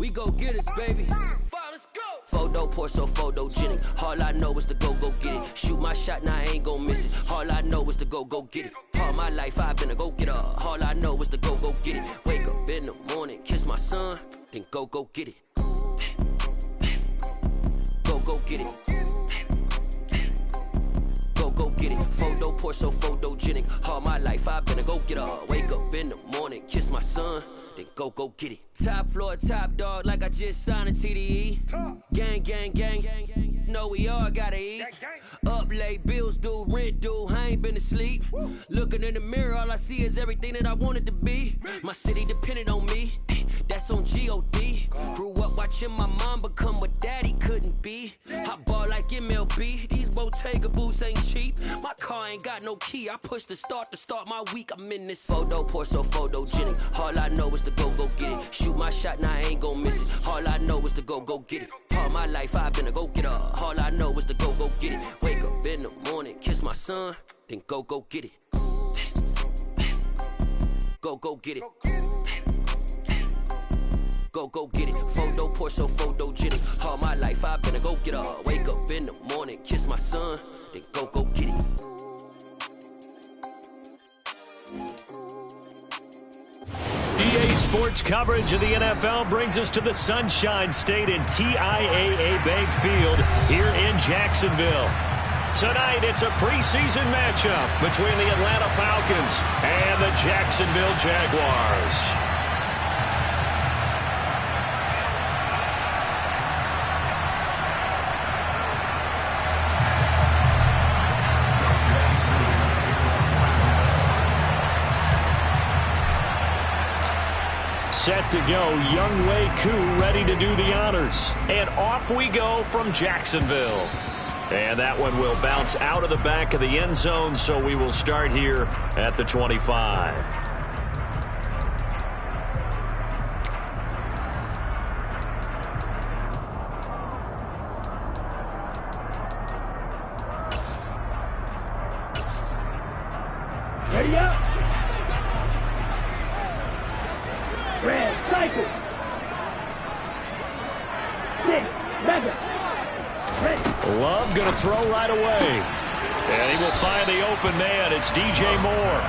We go get it, baby. Let's go. Photo poor, so photogenic. All I know is to go get it. Shoot my shot, now I ain't gon' miss it. All I know is to go get it. All my life I've been a go-getter. All I know is to go get it. Wake up in the morning, kiss my son, then go get it. Go get it. Go get it. Photo poor, so photogenic. All my life I've been a go-getter. Wake up in the morning, kiss my son, then go get it. Top floor, top dog, like I just signed a TDE. Gang, gang, gang, gang, gang. Know we all gotta eat. Up late, bills due, rent due, I ain't been asleep. Looking in the mirror, all I see is everything that I wanted to be. My city depended on me, that's on G.O.D. Grew up watching my mom become what daddy couldn't be. I ball like MLB, these Bottega boots ain't cheap. My car ain't got no key, I push the start to start my week. I'm in this photo poor, so photogenic. All I know is to go get it. Shoot my shot, now I ain't gon' miss it. All I know is to go get it. All my life I've been a go-getter. All I know is to go get it. Wake up in the morning, kiss my son, then go get it. Go get it. Go get it. Photo poor, so photogenic. All my life I've been a go-getter. Wake up in the morning, kiss my son, then go get it. EA Sports coverage of the NFL brings us to the Sunshine State in TIAA Bank Field here in Jacksonville. Tonight, it's a preseason matchup between the Atlanta Falcons and the Jacksonville Jaguars. Set to go, Younghoe Koo ready to do the honors. And off we go from Jacksonville. And that one will bounce out of the back of the end zone, so we will start here at the 25. Ready up. Red, cycle. 6, mega. Ready. Love going to throw right away. And he will find the open man. It's DJ Moore.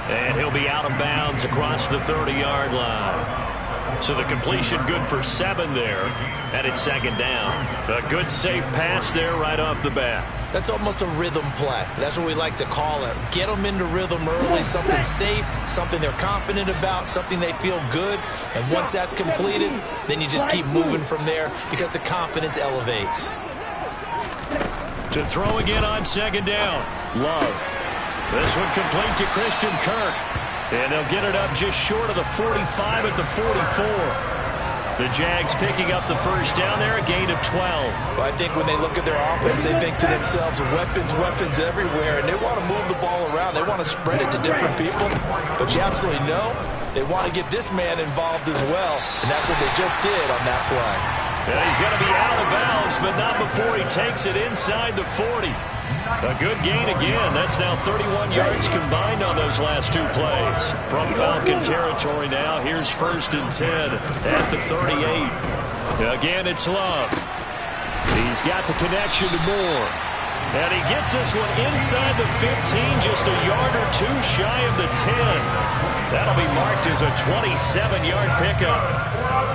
And he'll be out of bounds across the 30-yard line. So the completion good for 7 there. And it's second down. A good safe pass there right off the bat. That's almost a rhythm play. That's what we like to call it. Get them into rhythm early, something safe, something they're confident about, something they feel good. And once that's completed, then you just keep moving from there because the confidence elevates. To throw again on second down. Love. This one complete to Christian Kirk. And they'll get it up just short of the 45 at the 44. The Jags picking up the first down there, a gain of 12. Well, I think when they look at their offense, they think to themselves, weapons everywhere, and they want to move the ball around. They want to spread it to different people. But you absolutely know they want to get this man involved as well, and that's what they just did on that play. And he's going to be out of bounds, but not before he takes it inside the 40. A good gain again. That's now 31 yards combined on those last 2 plays. From Falcon territory now, here's 1st and 10 at the 38. Again, it's Love. He's got the connection to Moore. And he gets this one inside the 15, just a yard or 2 shy of the 10. That'll be marked as a 27-yard pickup.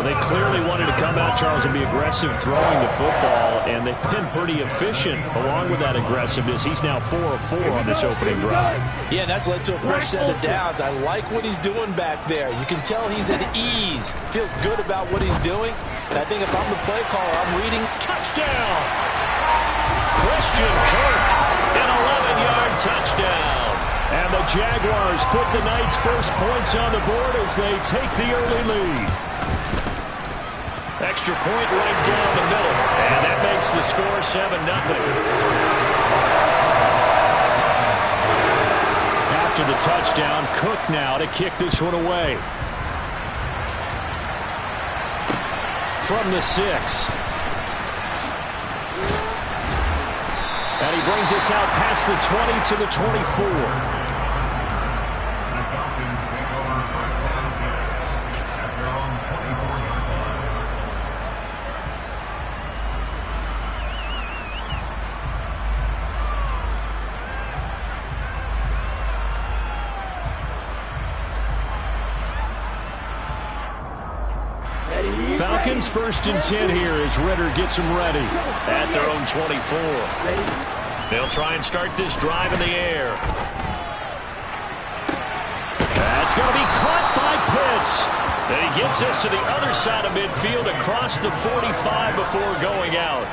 They clearly wanted to come out, Charles, and be aggressive throwing the football, and they've been pretty efficient along with that aggressiveness. He's now 4 of 4 on this opening drive. Yeah, and that's led to a fresh set of downs. I like what he's doing back there. You can tell he's at ease. Feels good about what he's doing. And I think if I'm the play caller, I'm reading touchdown. Christian Kirk, an 11-yard touchdown. And the Jaguars put the night's first points on the board as they take the early lead. Extra point right down the middle. And that makes the score 7-0. After the touchdown, Cook now to kick this one away. From the 6. And he brings us out past the 20 to the 24. Falcons 1st and 10 here as Ridder gets them ready at their own 24. They'll try and start this drive in the air. That's going to be caught by Pitts. And he gets us to the other side of midfield across the 45 before going out.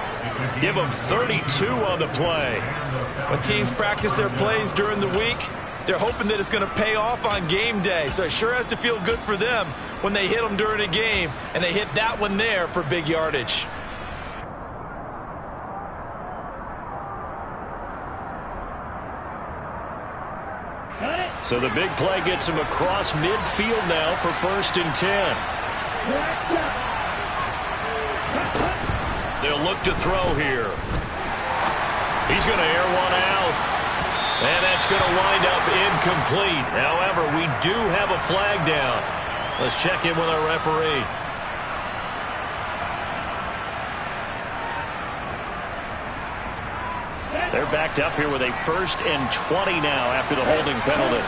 Give them 32 on the play. When teams practice their plays during the week, they're hoping that it's going to pay off on game day. So it sure has to feel good for them when they hit them during a game, and they hit that one there for big yardage. So the big play gets him across midfield now for 1st and 10. They'll look to throw here. He's going to air one out. And that's going to wind up incomplete. However, we do have a flag down. Let's check in with our referee. They're backed up here with a 1st and 20 now after the holding penalty.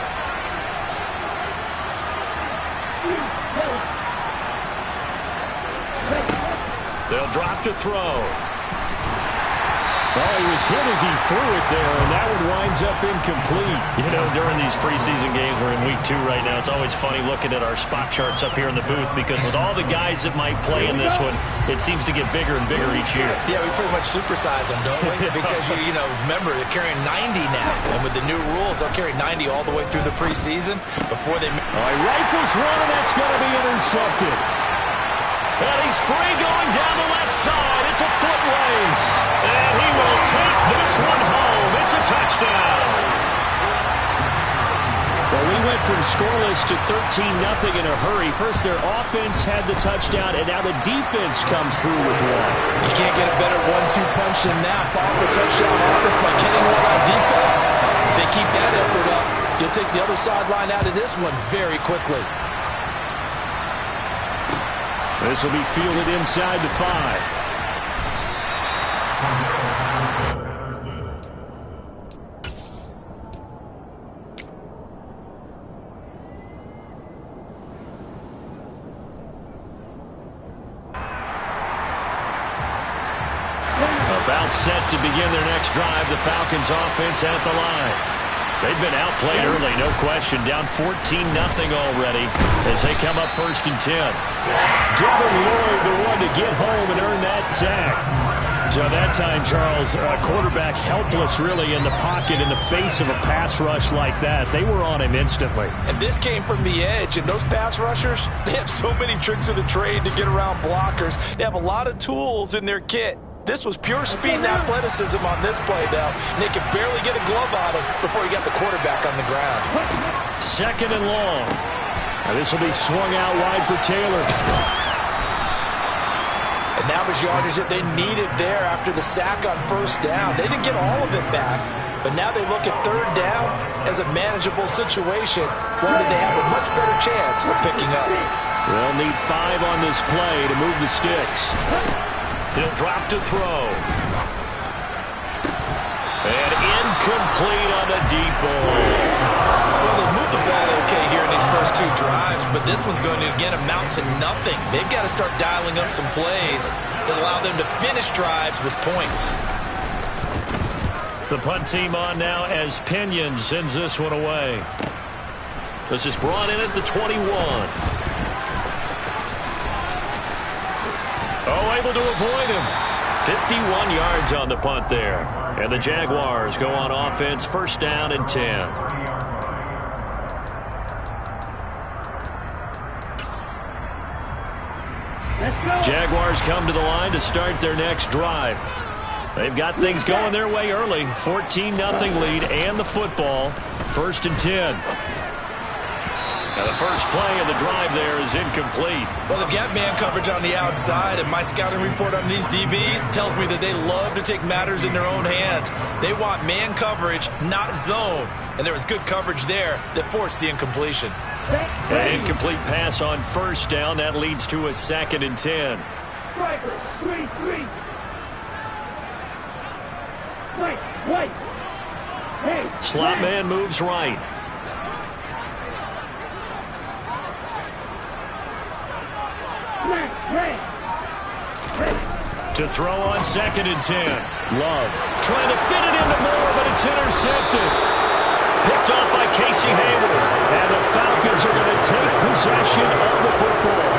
They'll drop to throw. Well, he was hit as he threw it there, and that one winds up incomplete. You know, during these preseason games, we're in week 2 right now. It's always funny looking at our spot charts up here in the booth because with all the guys that might play in this one, it seems to get bigger and bigger each year. Yeah, we pretty much supersize them, don't we? Because, you know, remember, they're carrying 90 now. And with the new rules, they'll carry 90 all the way through the preseason before they... All right, rifles one, and that's going to be intercepted. And he's free going down the left side. It's a foot race. And he will take this one home. It's a touchdown. Well, we went from scoreless to 13-0 in a hurry. First, their offense had the touchdown, and now the defense comes through with one. You can't get a better 1-2 punch than that. Follow the touchdown offense by getting one on defense. If they keep that effort up, you'll take the other sideline out of this one very quickly. This will be fielded inside the 5. About set to begin their next drive, the Falcons offense at the line. They've been outplayed early, no question. Down 14-0 already as they come up 1st and 10. Devin Lloyd, the one to get home and earn that sack. So that time, Charles, quarterback helpless really in the pocket in the face of a pass rush like that. They were on him instantly. And this came from the edge, and those pass rushers, they have so many tricks of the trade to get around blockers. They have a lot of tools in their kit. This was pure speed and athleticism on this play, though. And they could barely get a glove on him before he got the quarterback on the ground. 2nd and long. Now this will be swung out wide for Taylor. And that was yardage that they needed there after the sack on 1st down. They didn't get all of it back, but now they look at 3rd down as a manageable situation, one that they have a much better chance of picking up. They'll need 5 on this play to move the sticks. He'll drop to throw. And incomplete on the deep ball. Well, they moved the ball okay here in these first 2 drives, but this one's going to, again, amount to nothing. They've got to start dialing up some plays that allow them to finish drives with points. The punt team on now as Pinion sends this one away. This is brought in at the 21. Oh, able to avoid him. 51 yards on the punt there. And the Jaguars go on offense, 1st down and 10. Jaguars come to the line to start their next drive. They've got things going their way early. 14-0 lead and the football. 1st and 10. Now the first play of the drive there is incomplete. Well, they've got man coverage on the outside, and my scouting report on these DBs tells me that they love to take matters in their own hands. They want man coverage, not zone. And there was good coverage there that forced the incompletion. An incomplete pass on 1st down. That leads to a 2nd and 10. Striker, 3-3. Right. Hey. Slot man moves right. To throw on 2nd and 10. Love trying to fit it into Moore, but it's intercepted. Picked off by Casey Hayward. And the Falcons are going to take possession of the football.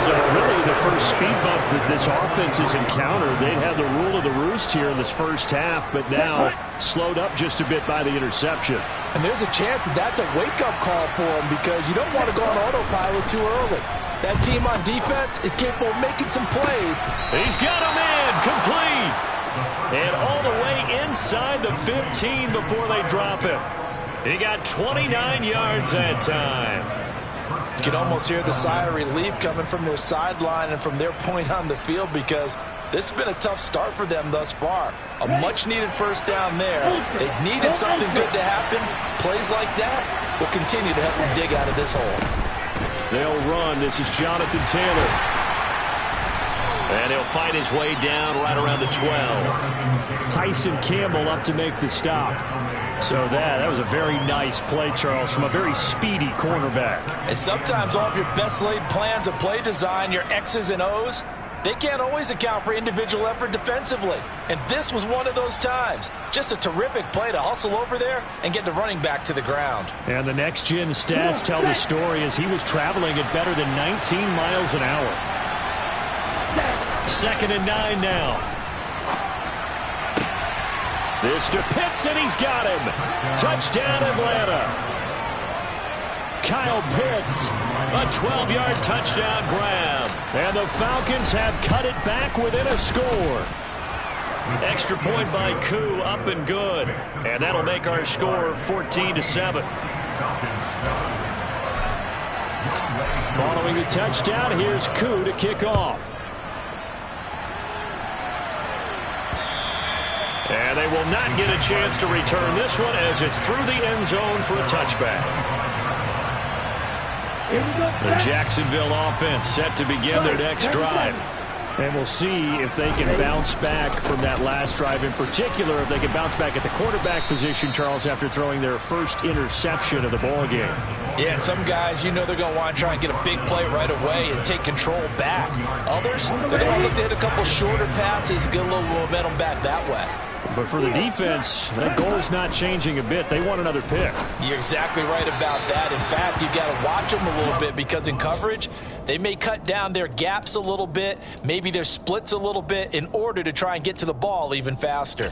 So really the first speed bump that this offense has encountered. They'd had the rule of the roost here in this first half, but now slowed up just a bit by the interception. And there's a chance that that's a wake-up call for them because you don't want to go on autopilot too early. That team on defense is capable of making some plays. He's got him in, complete. And all the way inside the 15 before they drop him. He got 29 yards that time. You can almost hear the sigh of relief coming from their sideline and from their point on the field because this has been a tough start for them thus far. A much-needed first down there. They've needed something good to happen. Plays like that will continue to help them dig out of this hole. They'll run. This is Jonathan Taylor. And he'll fight his way down right around the 12. Tyson Campbell up to make the stop. So that was a very nice play, Charles, from a very speedy cornerback. And sometimes all of your best laid plans of play design, your X's and O's, they can't always account for individual effort defensively. And this was one of those times. Just a terrific play to hustle over there and get the running back to the ground. And the next-gen stats tell the story as he was traveling at better than 19 miles an hour. 2nd and 9 now. This to Pitts, and he's got him. Touchdown, Atlanta. Kyle Pitts, a 12-yard touchdown grab. And the Falcons have cut it back within a score. Extra point by Koo, up and good. And that'll make our score 14-7. Following the touchdown, here's Koo to kick off. And they will not get a chance to return this one as it's through the end zone for a touchback. The Jacksonville offense set to begin their next drive. And we'll see if they can bounce back from that last drive. In particular, if they can bounce back at the quarterback position, Charles, after throwing their first interception of the ball game. Yeah, and some guys, you know they're going to want to try and get a big play right away and take control back. Others, they're going to look to hit a couple shorter passes, get a little momentum back that way. But for the defense, that goal's not changing a bit. They want another pick. You're exactly right about that. In fact, you've got to watch them a little bit because in coverage, they may cut down their gaps a little bit, maybe their splits a little bit in order to try and get to the ball even faster.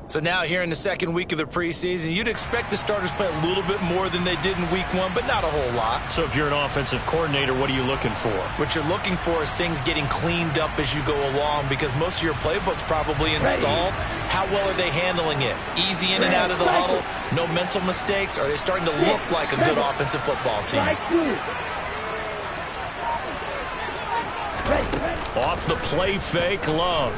So now here in the second week of the preseason, you'd expect the starters play a little bit more than they did in week one, but not a whole lot. So if you're an offensive coordinator, what are you looking for? What you're looking for is things getting cleaned up as you go along because most of your playbook's probably installed. How well are they handling it? Easy in and out of the huddle, no mental mistakes? Are they starting to look like a good offensive football team? Off the play fake, Love.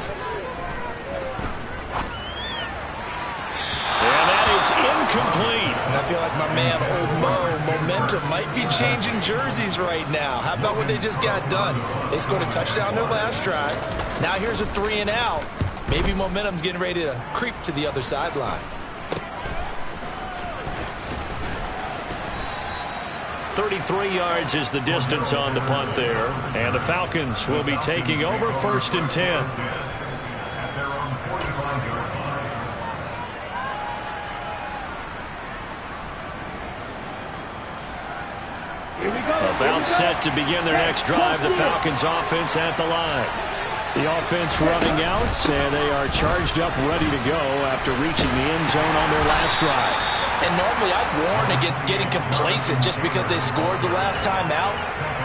And that is incomplete. And I feel like my man, Old Mo, momentum might be changing jerseys right now. How about what they just got done? They scored a touchdown their last drive. Now here's a 3 and out. Maybe momentum's getting ready to creep to the other sideline. 33 yards is the distance on the punt there. And the Falcons will be taking over 1st and 10. About set to begin their next drive. The Falcons offense at the line. The offense running out, and they are charged up, ready to go after reaching the end zone on their last drive. And normally I'd warn against getting complacent just because they scored the last time out.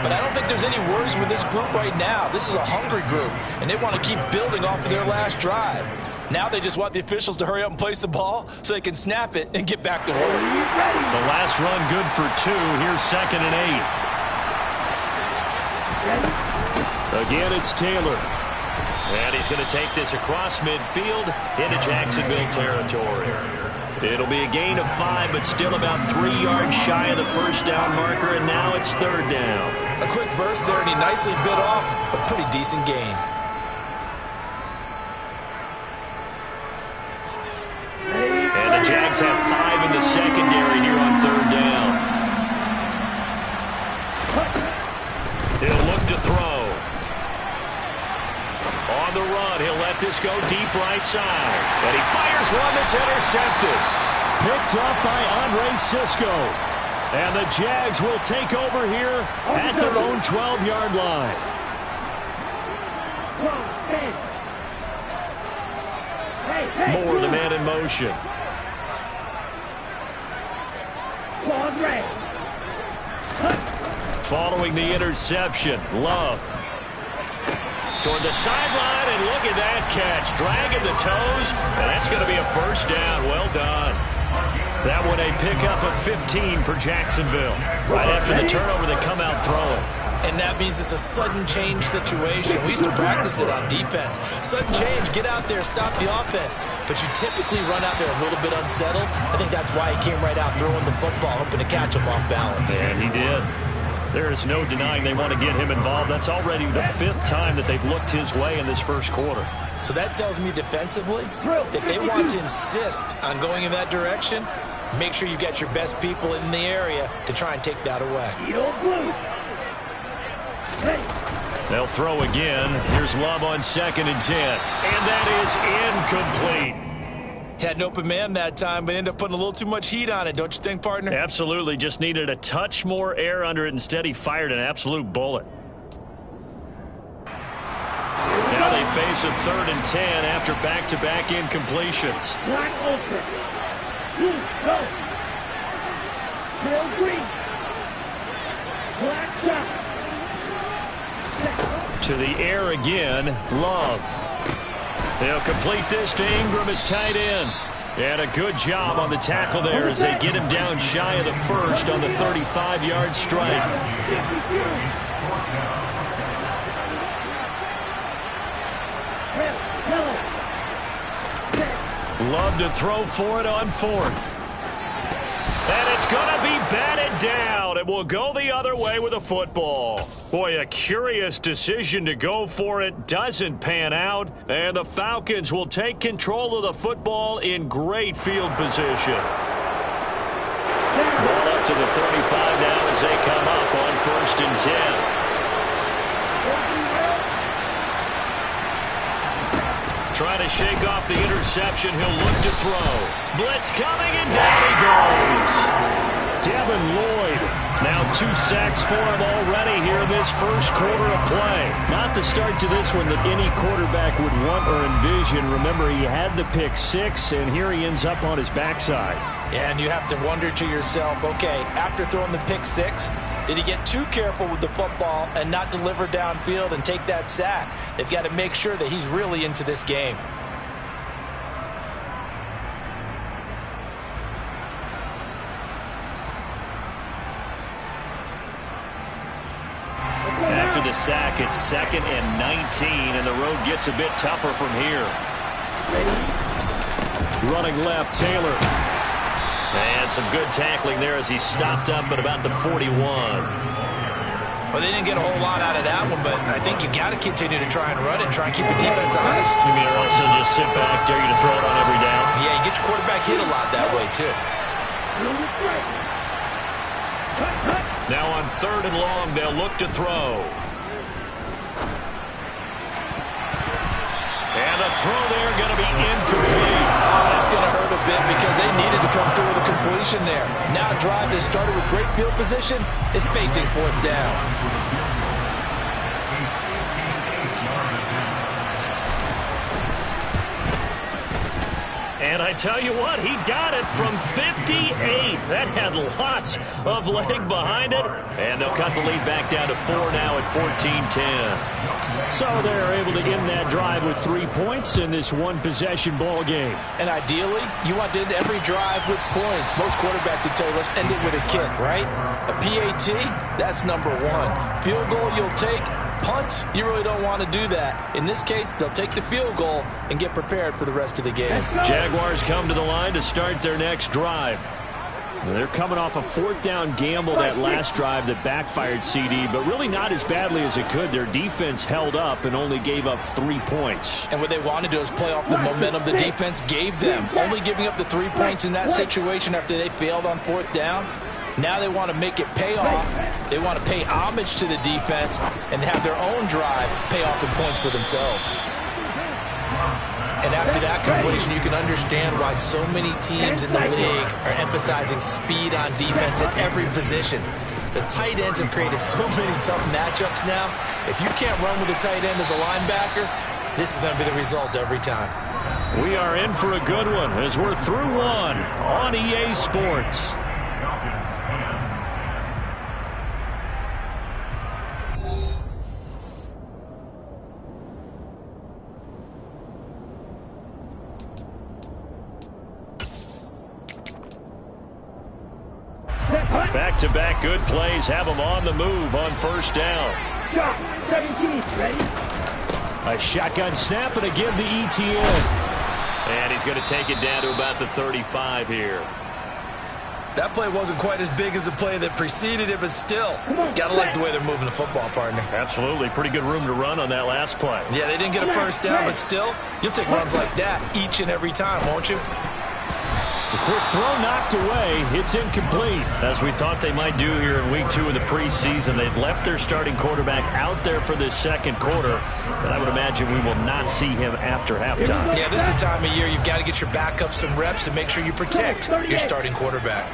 But I don't think there's any worries with this group right now. This is a hungry group, and they want to keep building off of their last drive. Now they just want the officials to hurry up and place the ball so they can snap it and get back to work. The last run good for 2. Here's 2nd and 8. Again, it's Taylor. And he's going to take this across midfield into Jacksonville territory. It'll be a gain of 5, but still about 3 yards shy of the first down marker, and now it's 3rd down. A quick burst there, and he nicely bit off a pretty decent gain. And the Jags have 5 in the secondary here on 3rd down. He'll look to throw. on the run. He'll let this go deep right side. And he fires one that's intercepted. Picked up by Andre Cisco. And the Jags will take over here at their own 12-yard line. Moore, the man in motion. Following the interception, Love. Toward the sideline, and look at that catch. Dragging the toes, and that's going to be a first down. Well done. That one a pickup of 15 for Jacksonville. Right after the turnover, they come out throwing. And that means it's a sudden change situation. We used to practice it on defense. Sudden change, get out there, stop the offense. But you typically run out there a little bit unsettled. I think that's why he came right out throwing the football, hoping to catch him off balance. And he did. There is no denying they want to get him involved. That's already the 5th time that they've looked his way in this first quarter. So that tells me defensively that they want to insist on going in that direction. Make sure you get your best people in the area to try and take that away. They'll throw again. Here's Love on 2nd and 10. And that is incomplete. Had an open man that time, but ended up putting a little too much heat on it, don't you think, partner? Absolutely. Just needed a touch more air under it. Instead, he fired an absolute bullet. Now they face a 3rd and 10 after back-to-back incompletions. Black ultra. Go. Bill Green. Black shot. To the air again, Love. They'll complete this to Ingram as tight end. And a good job on the tackle there as they get him down shy of the first on the 35-yard strike. Love to throw for it on 4th. And it's going to be batted down. It will go the other way with a football. Boy, a curious decision to go for it. Doesn't pan out. And the Falcons will take control of the football in great field position. Ball up to the 35 now as they come up on 1st and 10. Trying to shake off the interception. He'll look to throw. Blitz coming, and down he goes. Devin Lloyd. Now 2 sacks for him already here in this first quarter of play. Not the start to this one that any quarterback would want or envision. Remember, he had the pick 6, and here he ends up on his backside. And you have to wonder to yourself, okay, after throwing the pick 6, did he get too careful with the football and not deliver downfield and take that sack? They've got to make sure that he's really into this game. After the sack, it's 2nd and 19, and the road gets a bit tougher from here. Running left, Taylor. And some good tackling there as he stopped up at about the 41. Well, they didn't get a whole lot out of that one, but I think you've got to continue to try and run and try and keep the defense honest. You mean also just sit back, dare you to throw it on every down? Yeah, you get your quarterback hit a lot that way, too. Now on 3rd and long, they'll look to throw. And the throw there going to be incomplete. That's going to hurt a bit because they needed to come through with a completion there. Now a drive that started with great field position is facing 4th down. And I tell you what, he got it from 58. That had lots of leg behind it. And they'll cut the lead back down to 4 now at 14-10. So they're able to end that drive with 3 points in this one-possession ball game. And ideally, you want to end every drive with points. Most quarterbacks would tell you, let's end it with a kick, right? A PAT, that's number 1. Field goal you'll take. Punts, you really don't want to do that. In this case, they'll take the field goal and get prepared for the rest of the game. Jaguars come to the line to start their next drive. They're coming off a 4th down gamble that last drive that backfired CD, but really not as badly as it could. Their defense held up and only gave up 3 points. And what they want to do is play off the momentum the defense gave them. Only giving up the 3 points in that situation after they failed on 4th down. Now they want to make it pay off. They want to pay homage to the defense and have their own drive pay off in points for themselves. And after that completion, you can understand why so many teams in the league are emphasizing speed on defense at every position. The tight ends have created so many tough matchups now. If you can't run with a tight end as a linebacker, this is going to be the result every time. We are in for a good one as we're through one on EA Sports. Back-to-back good plays have them on the move on first down. 17, ready? A shotgun snap and a give to ETN. And he's going to take it down to about the 35 here. That play wasn't quite as big as the play that preceded it, but still, got to like the way they're moving the football, partner. Absolutely. Pretty good room to run on that last play. Yeah, they didn't get a first down, but still, you'll take runs like that each and every time, won't you? The quick throw knocked away. It's incomplete. As we thought they might do here in week 2 of the preseason, they've left their starting quarterback out there for this second quarter, but I would imagine we will not see him after halftime. Yeah, this is the time of year you've got to get your backup some reps and make sure you protect your starting quarterback.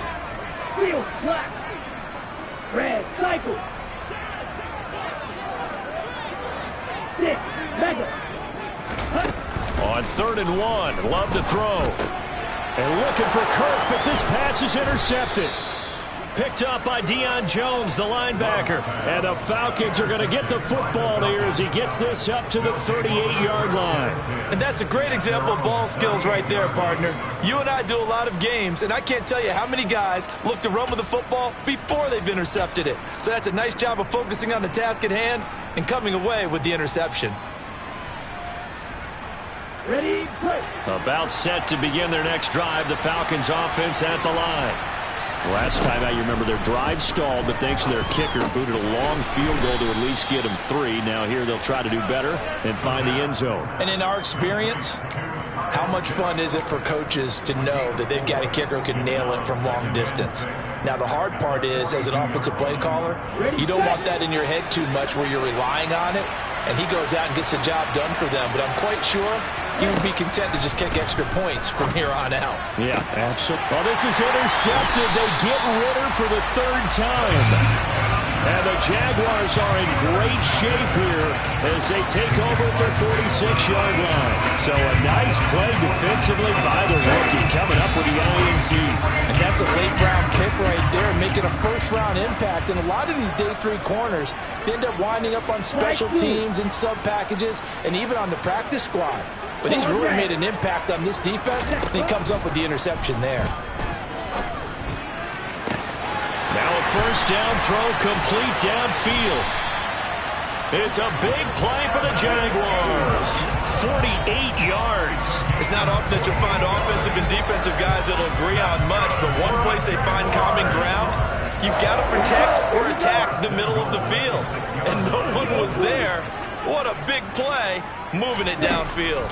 Field, black. Red, cycle. 6, mega. On 3rd and 1, Love to throw. And looking for Kirk, but this pass is intercepted. Picked up by Deion Jones, the linebacker. And the Falcons are going to get the football here as he gets this up to the 38-yard line. And that's a great example of ball skills right there, partner. You and I do a lot of games, and I can't tell you how many guys look to run with the football before they've intercepted it. So that's a nice job of focusing on the task at hand and coming away with the interception. Ready, play. About set to begin their next drive. The Falcons offense at the line. Last time out, you remember their drive stalled, but thanks to their kicker, booted a long field goal to at least get them 3. Now here they'll try to do better and find the end zone. And in our experience, how much fun is it for coaches to know that they've got a kicker who can nail it from long distance? Now, the hard part is, as an offensive play caller, you don't want that in your head too much where you're relying on it, and he goes out and gets the job done for them. But I'm quite sure he would be content to just kick extra points from here on out. Yeah, absolutely. Well, this is intercepted. They get Ritter for the 3rd time. And the Jaguars are in great shape here as they take over at their 46-yard line. So a nice play defensively by the rookie coming up with the INT. And that's a late-round pick right there, making a first-round impact. And a lot of these day 3 corners, they end up winding up on special teams and sub-packages and even on the practice squad. But he's really made an impact on this defense, and he comes up with the interception there. Now a first down throw complete downfield. It's a big play for the Jaguars. 48 yards. It's not often that you'll find offensive and defensive guys that'll agree on much, but one place they find common ground, you've got to protect or attack the middle of the field. And no one was there. What a big play, moving it downfield.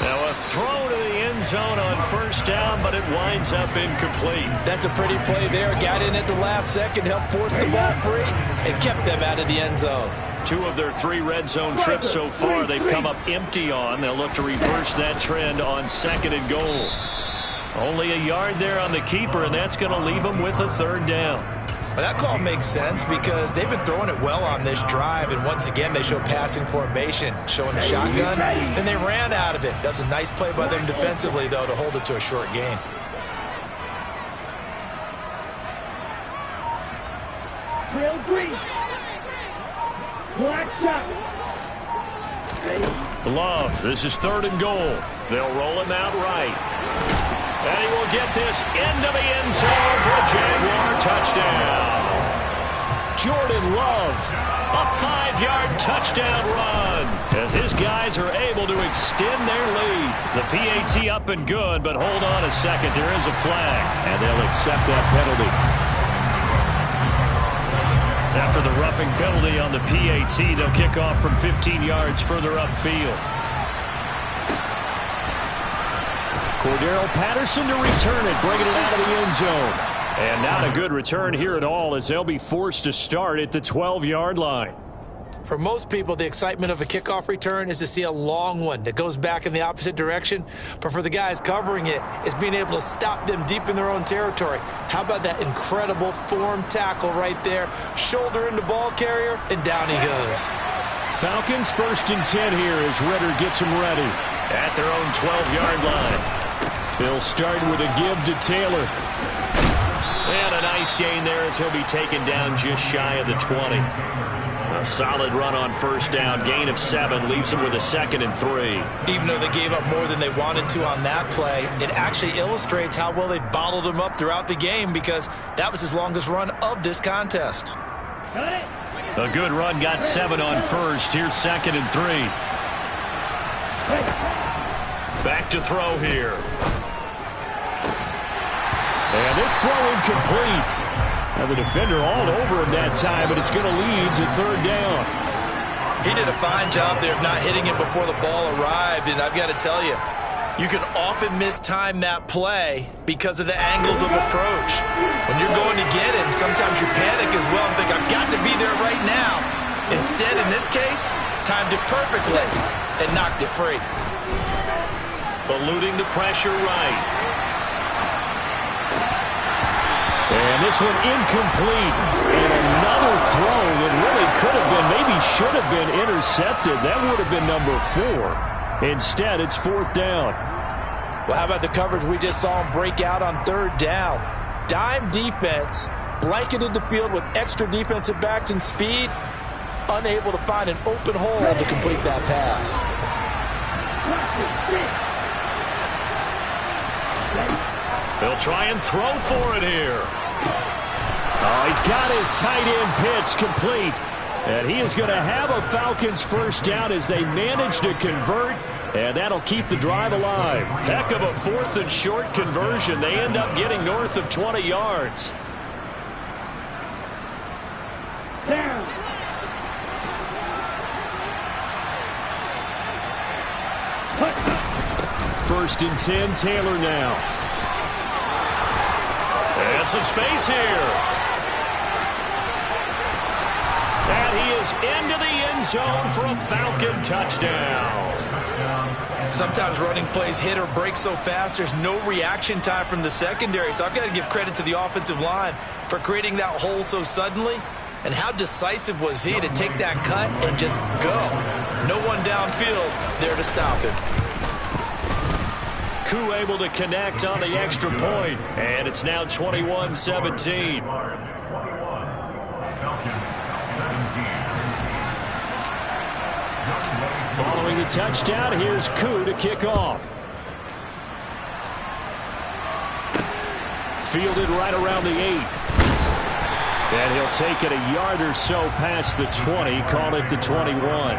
Now a throw to the end zone on first down, but it winds up incomplete. That's a pretty play there. Got in at the last second, helped force the ball free, and kept them out of the end zone. 2 of their 3 red zone trips so far they've come up empty on. They'll look to reverse that trend on 2nd and goal. Only a yard there on the keeper, and that's going to leave them with a 3rd down. Well, that call makes sense because they've been throwing it well on this drive, and once again they show passing formation, showing the shotgun. Then they ran out of it. That's a nice play by them defensively, though, to hold it to a short gain. Drill 3. Black shot. Ready. Love, this is 3rd and goal. They'll roll him out right. And he will get this into the end zone for a Jaguar touchdown. Jordan Love, a 5-yard touchdown run as his guys are able to extend their lead. The PAT up and good, but hold on a second. There is a flag, and they'll accept that penalty. After the roughing penalty on the PAT, they'll kick off from 15 yards further upfield. Cordero Patterson to return it, bringing it out of the end zone. And not a good return here at all as they'll be forced to start at the 12-yard line. For most people, the excitement of a kickoff return is to see a long one that goes back in the opposite direction. But for the guys covering it, it's being able to stop them deep in their own territory. How about that incredible form tackle right there? Shoulder into ball carrier, and down he goes. Falcons 1st and 10 here as Ritter gets them ready. At their own 12-yard line. They'll start with a give to Taylor. And a nice gain there as he'll be taken down just shy of the 20. A solid run on 1st down. Gain of 7 leaves them with a 2nd and 3. Even though they gave up more than they wanted to on that play, it actually illustrates how well they bottled them up throughout the game because that was his longest run of this contest. Got it. A good run got 7 on 1st. Here's 2nd and 3. Back to throw here. And this throw incomplete. Now the defender all over him that time, but it's going to lead to 3rd down. He did a fine job there of not hitting it before the ball arrived, and I've got to tell you, you can often mistime that play because of the angles of approach. When you're going to get him, sometimes you panic as well and think, I've got to be there right now. Instead, in this case, timed it perfectly and knocked it free. Eluding the pressure right. And this one incomplete. And another throw that really could have been, maybe should have been intercepted. That would have been number 4. Instead, it's 4th down. Well, how about the coverage we just saw him break out on 3rd down? Dime defense, blanketed the field with extra defensive backs and speed, unable to find an open hole to complete that pass. They'll try and throw for it here. Oh, he's got his tight end pitch complete. And he is going to have a Falcons 1st down as they manage to convert. And that'll keep the drive alive. Heck of a 4th and short conversion. They end up getting north of 20 yards. Down. First and 10, Taylor now. And some space here. And he is into the end zone for a Falcon touchdown. Sometimes running plays hit or break so fast, there's no reaction time from the secondary. So I've got to give credit to the offensive line for creating that hole so suddenly. And how decisive was he to take that cut and just go? No one downfield there to stop him. Koo able to connect on the extra point. And it's now 21-17. Following the touchdown, here's Koo to kick off. Fielded right around the 8. And he'll take it a yard or so past the 20, call it the 21.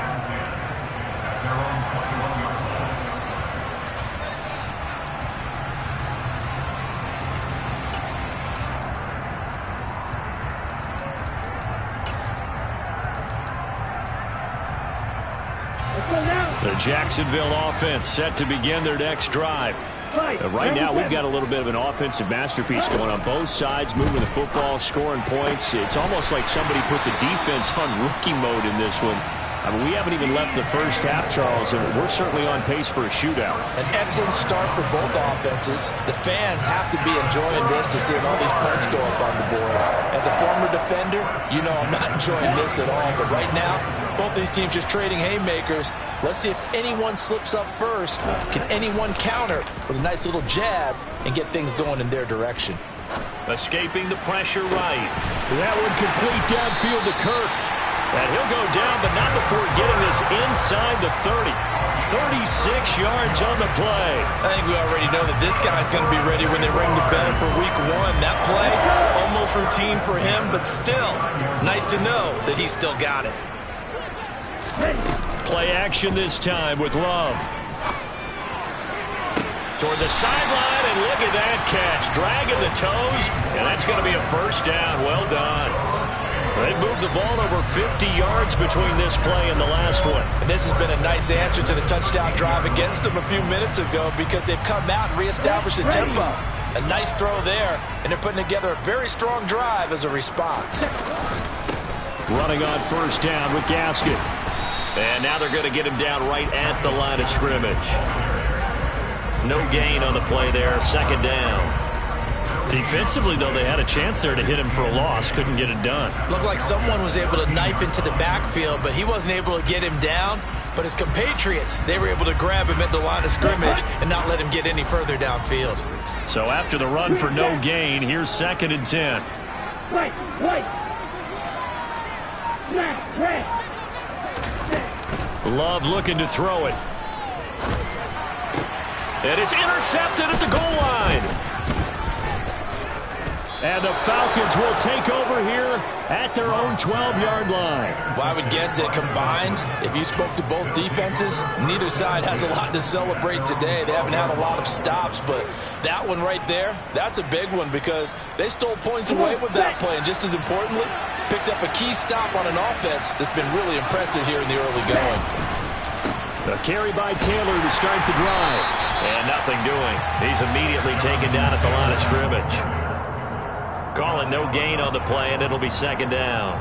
The Jacksonville offense set to begin their next drive. Right now, we've got a little bit of an offensive masterpiece going on both sides, moving the football, scoring points. It's almost like somebody put the defense on rookie mode in this one. I mean, we haven't even left the first half, Charles, and we're certainly on pace for a shootout. An excellent start for both offenses. The fans have to be enjoying this to seeing all these points go up on the board. As a former defender, you know I'm not enjoying this at all. But right now, both these teams just trading haymakers. Let's see if anyone slips up first. Can anyone counter with a nice little jab and get things going in their direction? Escaping the pressure right. That one complete downfield to Kirk. And he'll go down, but not before getting this inside the 30. 36 yards on the play. I think we already know that this guy's going to be ready when they ring the bell for week 1. That play, almost routine for him, but still, nice to know that he's still got it. Play action this time with Love. Toward the sideline, and look at that catch. Dragging the toes, and that's going to be a first down. Well done. They moved the ball over 50 yards between this play and the last one. And this has been a nice answer to the touchdown drive against them a few minutes ago because they've come out and reestablished the tempo. A nice throw there, and they're putting together a very strong drive as a response. running on first down with Gaskin. And now they're going to get him down right at the line of scrimmage. No gain on the play there, second down. Defensively, though, they had a chance there to hit him for a loss. Couldn't get it done. Looked like someone was able to knife into the backfield, but he wasn't able to get him down. But his compatriots, they were able to grab him at the line of scrimmage and not let him get any further downfield. So after the run for no gain, here's 2nd and 10. Right. Love looking to throw it. And it's intercepted at the goal line. And the Falcons will take over here at their own 12-yard line. Well, I would guess that combined, if you spoke to both defenses, neither side has a lot to celebrate today. They haven't had a lot of stops, but that one right there, that's a big one because they stole points away with that play. And just as importantly, picked up a key stop on an offense that's been really impressive here in the early going. A carry by Taylor to start the drive. And nothing doing. He's immediately taken down at the line of scrimmage. Calling no gain on the play, and it'll be 2nd down.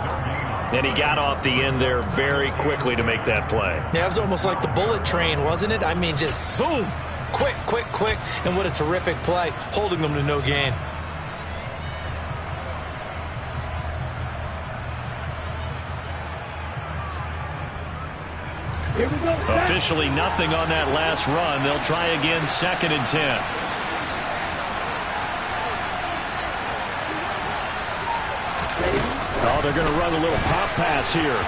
And he got off the end there very quickly to make that play. Yeah, it was almost like the bullet train, wasn't it? I mean, just zoom. Quick. And what a terrific play, holding them to no gain. Here we go. Officially nothing on that last run. They'll try again, 2nd and 10. Oh, they're going to run a little pop pass here.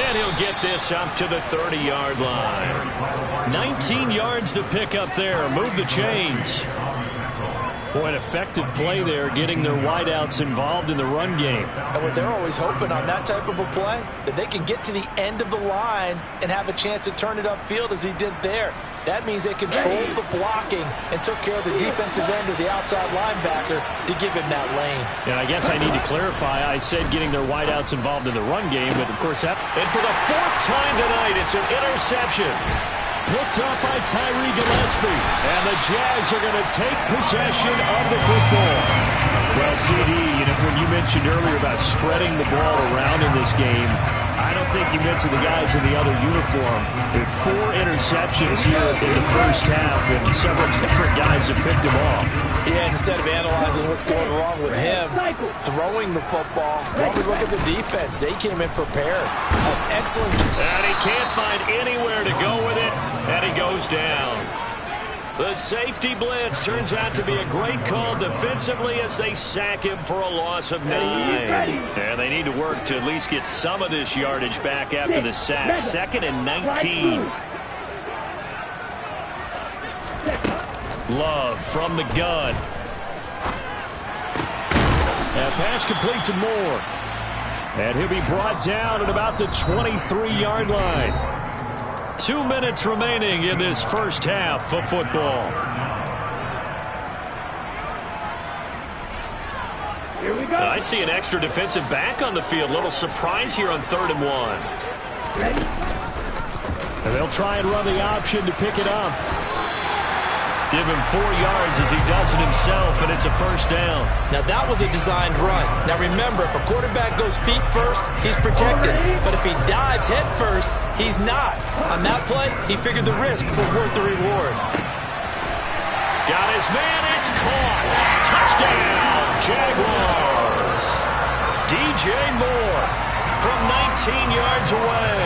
And he'll get this up to the 30-yard line. 19 yards to pick up there. Move the chains. Boy, an effective play there, getting their wideouts involved in the run game. And what they're always hoping on that type of a play, that they can get to the end of the line and have a chance to turn it upfield as he did there. That means they controlled the blocking and took care of the defensive end of the outside linebacker to give him that lane. And I guess I need to clarify, I said getting their wideouts involved in the run game, but of course that... And for the 4th time tonight, it's an interception. Picked up by Tyree Gillespie. And the Jags are going to take possession of the football. Well, CD, when you mentioned earlier about spreading the ball around in this game, I don't think you mentioned the guys in the other uniform. There are 4 interceptions here in the first half, and several different guys have picked them off. Yeah, instead of analyzing what's going wrong with him, throwing the football, when we look at the defense, they came in prepared. Excellent. And he can't find anywhere to go with it, and he goes down. The safety blitz turns out to be a great call defensively as they sack him for a loss of 9. And they need to work to at least get some of this yardage back after the sack. 2nd and 19. Love from the gun. And pass complete to Moore. And he'll be brought down at about the 23-yard line. 2 minutes remaining in this first half of football. Here we go. I see an extra defensive back on the field. Little surprise here on 3rd and 1. Ready? And they'll try and run the option to pick it up. Give him 4 yards as he does it himself, and it's a first down. Now, that was a designed run. Now, remember, if a quarterback goes feet first, he's protected. But if he dives head first, he's not. On that play, he figured the risk was worth the reward. Got his man. It's caught. Touchdown, Jaguars. DJ Moore from 19 yards away.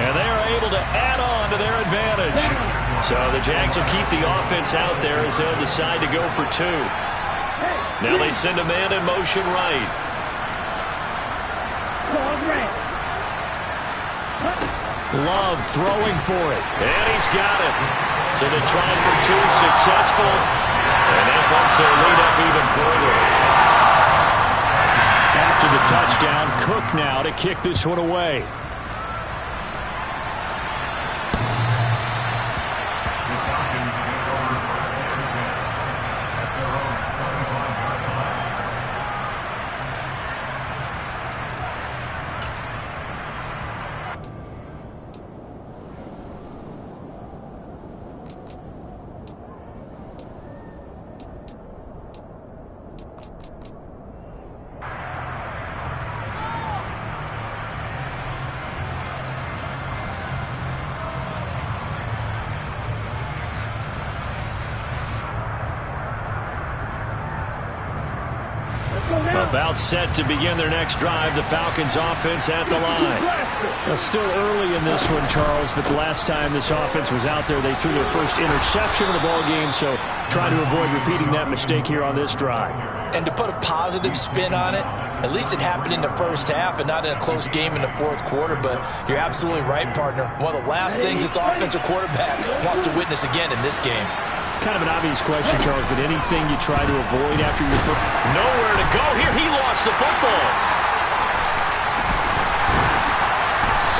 And they are able to add on to their advantage. So the Jags will keep the offense out there as they'll decide to go for 2. Now they send a man in motion right. Love throwing for it. And he's got it. So they try for 2, successful. And that bumps their lead up even further. After the touchdown, Cook now to kick this one away. About set to begin their next drive. The Falcons offense at the line. Well, still early in this one, Charles, but the last time this offense was out there, they threw their first interception of the ball game, so trying to avoid repeating that mistake here on this drive. And to put a positive spin on it, at least it happened in the first half and not in a close game in the fourth quarter. But you're absolutely right, partner. One of the last things this offensive quarterback wants to witness again in this game. Kind of an obvious question, Charles, but anything you try to avoid after your first... Nowhere to go here. He lost the football.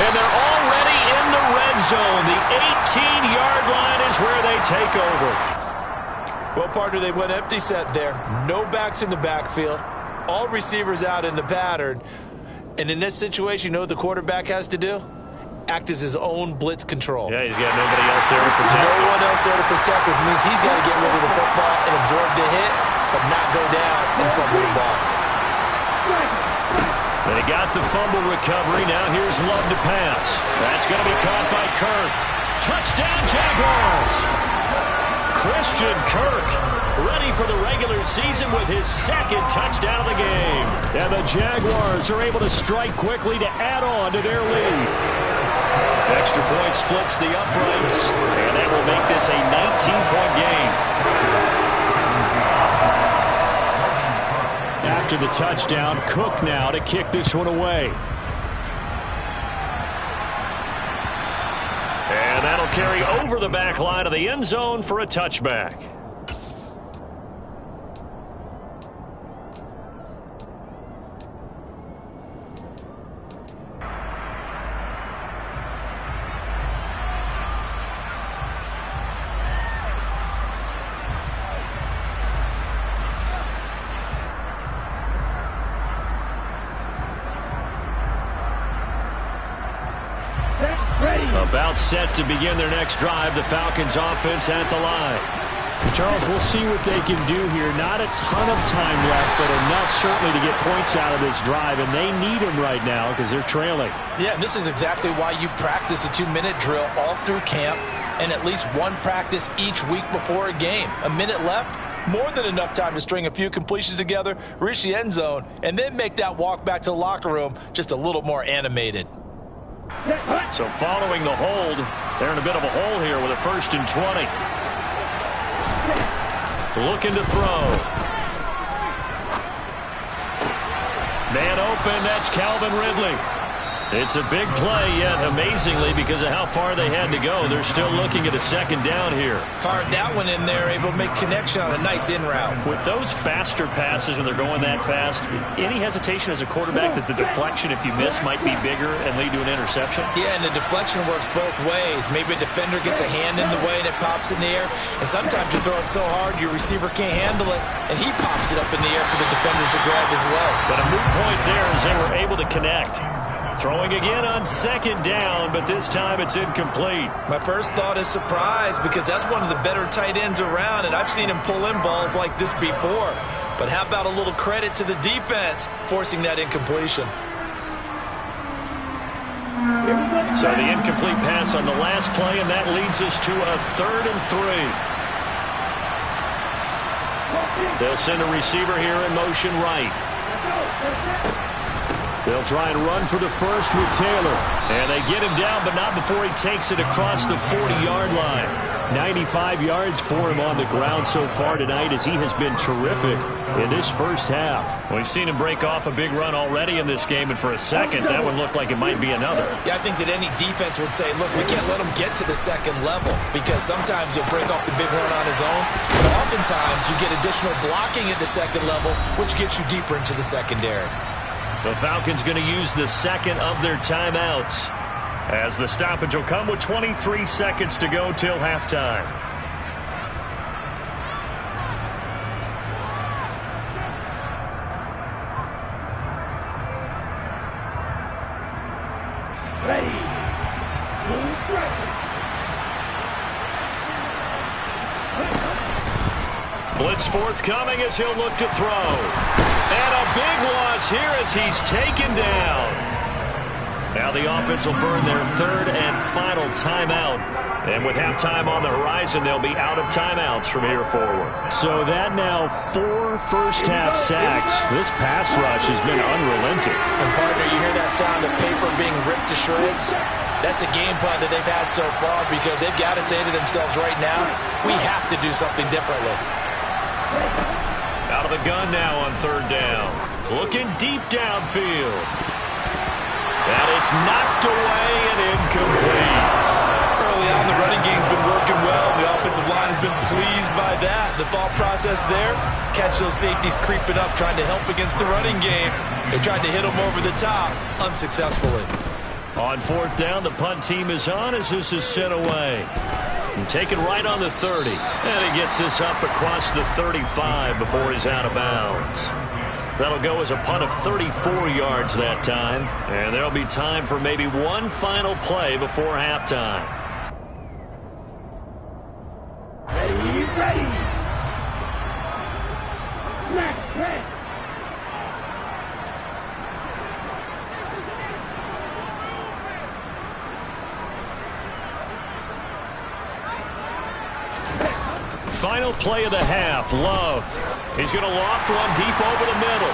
And they're already in the red zone. The 18-yard line is where they take over. Well, partner, they went empty set there. No backs in the backfield. All receivers out in the pattern. And in this situation, you know what the quarterback has to do? Act as his own blitz control. Yeah, he's got nobody else there to protect. No one else there to protect, which means he's got to get rid of the football and absorb the hit, but not go down and fumble the ball. They got the fumble recovery. Now here's Love to pass. That's going to be caught by Kirk. Touchdown, Jaguars! Christian Kirk ready for the regular season with his second touchdown of the game. And the Jaguars are able to strike quickly to add on to their lead. Extra point splits the uprights, and that will make this a 19-point game. After the touchdown, Cook now to kick this one away. And that'll carry over the back line of the end zone for a touchback. About set to begin their next drive. The Falcons offense at the line. Charles, we'll see what they can do here. Not a ton of time left, but enough certainly to get points out of this drive, and they need them right now because they're trailing. Yeah, and this is exactly why you practice a 2-minute drill all through camp and at least one practice each week before a game. A minute left, more than enough time to string a few completions together, reach the end zone, and then make that walk back to the locker room just a little more animated. So following the hold, they're in a bit of a hole here with a 1st and 20. Looking to throw. Man open, that's Calvin Ridley. It's a big play, yet amazingly, because of how far they had to go, they're still looking at a second down here. Fired that one in there, able to make connection on a nice in route. With those faster passes, when they're going that fast, any hesitation as a quarterback that the deflection, if you miss, might be bigger and lead to an interception? Yeah, and the deflection works both ways. Maybe a defender gets a hand in the way and it pops in the air, and sometimes you throw it so hard your receiver can't handle it, and he pops it up in the air for the defenders to grab as well. But a moot point there as they were able to connect. Throwing again on second down, but this time it's incomplete. My first thought is surprise, because that's one of the better tight ends around, and I've seen him pull in balls like this before. But how about a little credit to the defense forcing that incompletion? So the incomplete pass on the last play, and that leads us to a 3rd and 3. They'll send a receiver here in motion right. They'll try and run for the first with Taylor. And they get him down, but not before he takes it across the 40-yard line. 95 yards for him on the ground so far tonight, as he has been terrific in this first half. We've seen him break off a big run already in this game, and for a second, that one looked like it might be another. Yeah, I think that any defense would say, look, we can't let him get to the second level, because sometimes he'll break off the big run on his own, but oftentimes you get additional blocking at the second level, which gets you deeper into the secondary. The Falcons going to use the second of their timeouts, as the stoppage will come with 23 seconds to go till halftime. Ready. Blitz forthcoming as he'll look to throw. And a big loss here as he's taken down. Now the offense will burn their 3rd and final timeout And with halftime on the horizon, they'll be out of timeouts from here forward. So that now 4 first-half sacks. This pass rush has been unrelenting. And, partner, you hear that sound of paper being ripped to shreds? That's the game plan that they've had so far because they've got to say to themselves right now, we have to do something differently. Out of the gun now on 3rd down. Looking deep downfield. And it's knocked away and incomplete. Early on, the running game's been working well. The offensive line has been pleased by that. The thought process there, catch those safeties creeping up, trying to help against the running game. They tried to hit them over the top, unsuccessfully. On 4th down, the punt team is on as this is sent away. And taken right on the 30. And he gets this up across the 35 before he's out of bounds. That'll go as a punt of 34 yards that time. And there'll be time for maybe one final play before halftime. Ready. Smack, press. Final play of the half. Love. He's going to loft one deep over the middle.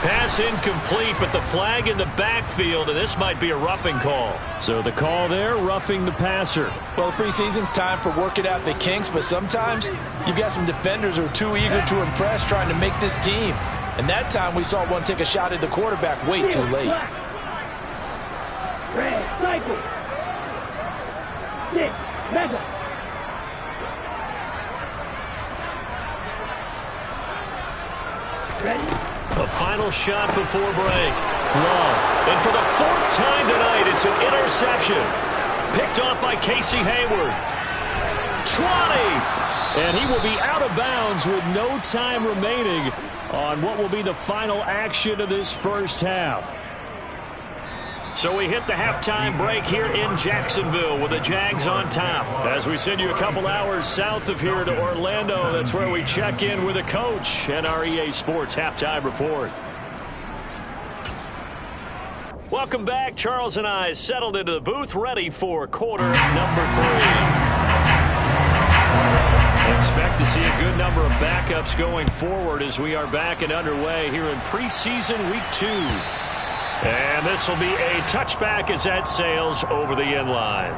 Pass incomplete, but the flag in the backfield, and this might be a roughing call. So the call there, roughing the passer. Well, preseason's time for working out the kinks, but sometimes you've got some defenders who are too eager to impress, trying to make this team. And that time we saw one take a shot at the quarterback way too late. Red, cycle. 6, mega. Ready? A final shot before break. Love. And for the 4th time tonight, it's an interception. Picked off by Casey Hayward. 20. And he will be out of bounds with no time remaining on what will be the final action of this first half. So we hit the halftime break here in Jacksonville with the Jags on top. As we send you a couple hours south of here to Orlando, that's where we check in with a coach and our EA Sports Halftime Report. Welcome back. Charles and I settled into the booth, ready for quarter number 3. Expect to see a good number of backups going forward as we are back and underway here in preseason week 2. And this will be a touchback as that sails over the end line.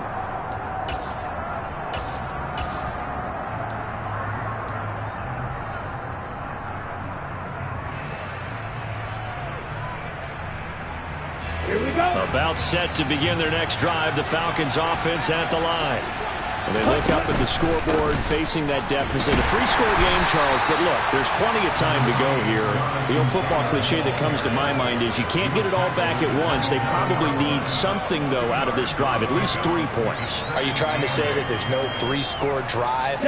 Here we go. About set to begin their next drive, the Falcons offense at the line. And they look up at the scoreboard facing that deficit. A 3-score game, Charles, but look, there's plenty of time to go here. The old football cliche that comes to my mind is you can't get it all back at once. They probably need something, though, out of this drive, at least 3 points. Are you trying to say that there's no 3-score drive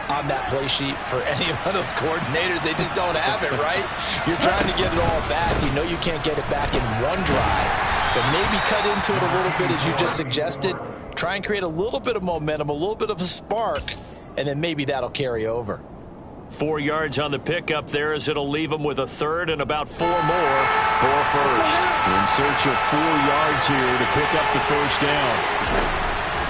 on that play sheet for any of those coordinators? They just don't have it, right? You're trying to get it all back. You know you can't get it back in one drive, but maybe cut into it a little bit as you just suggested. Try and create a little bit of momentum, a little bit of a spark, and then maybe that'll carry over. 4 yards on the pickup there as it'll leave them with a 3rd and about 4 more for a first. In search of 4 yards here to pick up the first down.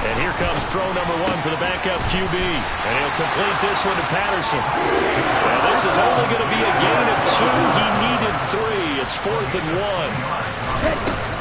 And here comes throw number 1 for the backup QB. And he'll complete this one to Patterson. Now this is only going to be a gain of 2. He needed 3. It's 4th and 1.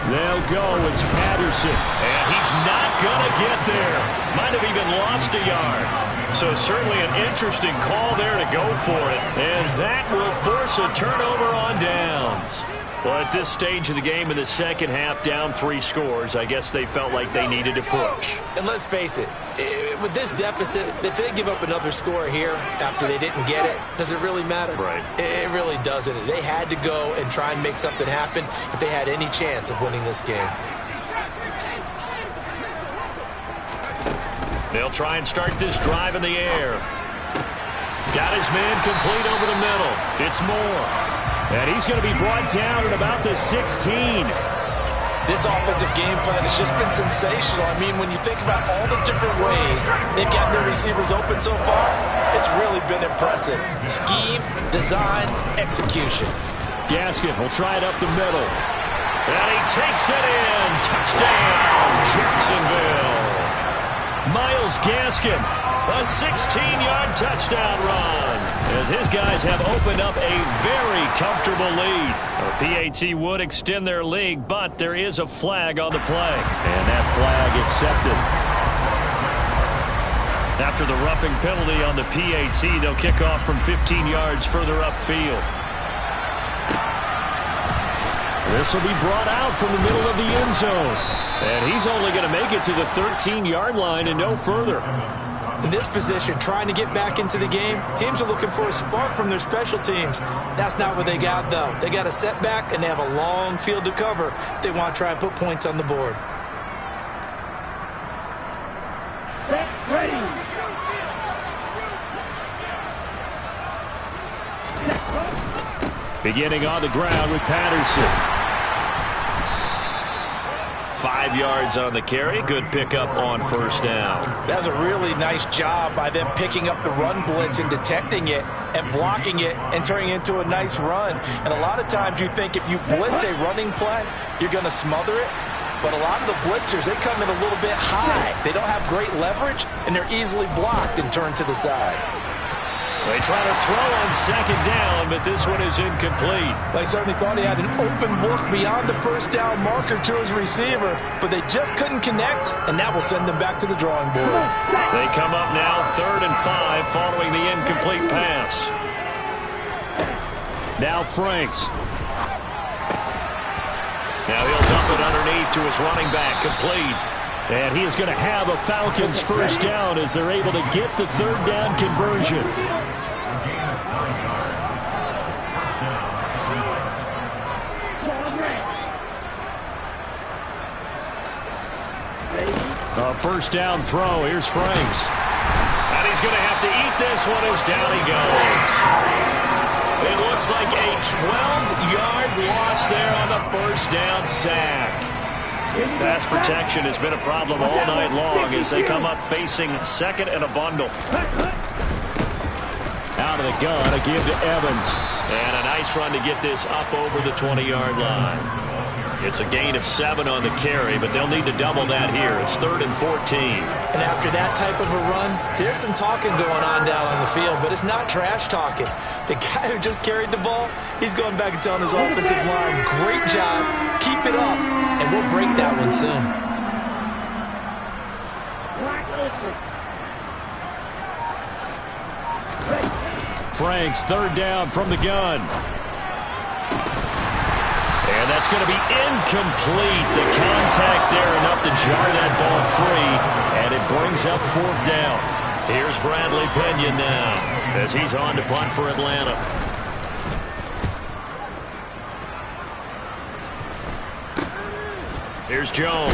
They'll go. It's Patterson. And he's not going to get there. Might have even lost a yard. So certainly an interesting call there to go for it. And that will force a turnover on downs. Well, at this stage of the game in the second half, down 3 scores, I guess they felt like they needed to push. And let's face it, with this deficit, if they give up another score here after they didn't get it, does it really matter? Right. It really doesn't. They had to go and try and make something happen if they had any chance of winning this game. They'll try and start this drive in the air. Got his man complete over the middle. It's Moore. And he's going to be brought down at about the 16. This offensive game plan has just been sensational. I mean, when you think about all the different ways they've gotten their receivers open so far, it's really been impressive. Scheme, design, execution. Gaskin will try it up the middle. And he takes it in. Touchdown, Jacksonville. Myles Gaskin, a 16-yard touchdown run, as his guys have opened up a very comfortable lead. PAT would extend their lead, but there is a flag on the play. And that flag accepted. After the roughing penalty on the PAT, they'll kick off from 15 yards further upfield. This will be brought out from the middle of the end zone. And he's only going to make it to the 13-yard line and no further. In this position, trying to get back into the game, teams are looking for a spark from their special teams. That's not what they got, though. They got a setback, and they have a long field to cover if they want to try and put points on the board. Set, ready. Beginning on the ground with Patterson. 5 yards on the carry. Good pickup on first down. That's a really nice job by them picking up the run blitz and detecting it and blocking it and turning it into a nice run. And a lot of times you think if you blitz a running play, you're going to smother it. But a lot of the blitzers, they come in a little bit high. They don't have great leverage, and they're easily blocked and turned to the side. They try to throw on second down, but this one is incomplete. They certainly thought he had an open look beyond the first down marker to his receiver, but they just couldn't connect, and that will send them back to the drawing board. They come up now 3rd and 5 following the incomplete pass. Now Franks. Now he'll dump it underneath to his running back, complete. And he is going to have a Falcons first down as they're able to get the 3rd down conversion. A first down throw. Here's Franks. And he's going to have to eat this one as down he goes. It looks like a 12-yard loss there on the first down sack. Pass protection has been a problem all night long as they come up facing second and a bundle. Out of the gun, again to Evans. And a nice run to get this up over the 20-yard line. It's a gain of 7 on the carry, but they'll need to double that here. It's 3rd and 14. And after that type of a run, there's some talking going on down on the field, but it's not trash talking. The guy who just carried the ball, he's going back and telling his offensive line, great job, keep it up, and we'll break that one soon. Franks, 3rd down from the gun. And that's going to be incomplete. The contact there enough to jar that ball free, and it brings up 4th down. Here's Bradley Pinion now as he's on to punt for Atlanta. Here's Jones.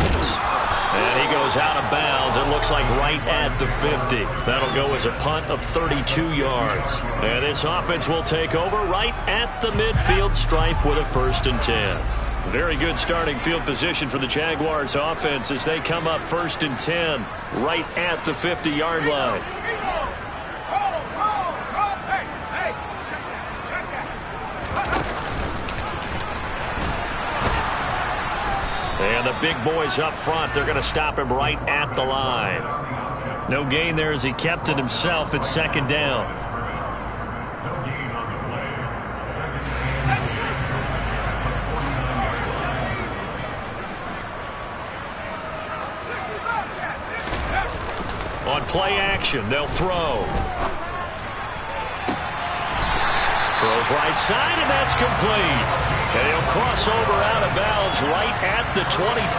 And he goes out of bounds. It looks like right at the 50. That'll go as a punt of 32 yards. And this offense will take over right at the midfield stripe with a 1st and 10. Very good starting field position for the Jaguars offense as they come up 1st and 10 right at the 50-yard line. And the big boys up front, they're going to stop him right at the line. No gain there as he kept it himself at 2nd down. On play action, they'll throw. Throws right side, and that's complete. And he'll cross over out of bounds right at the 25.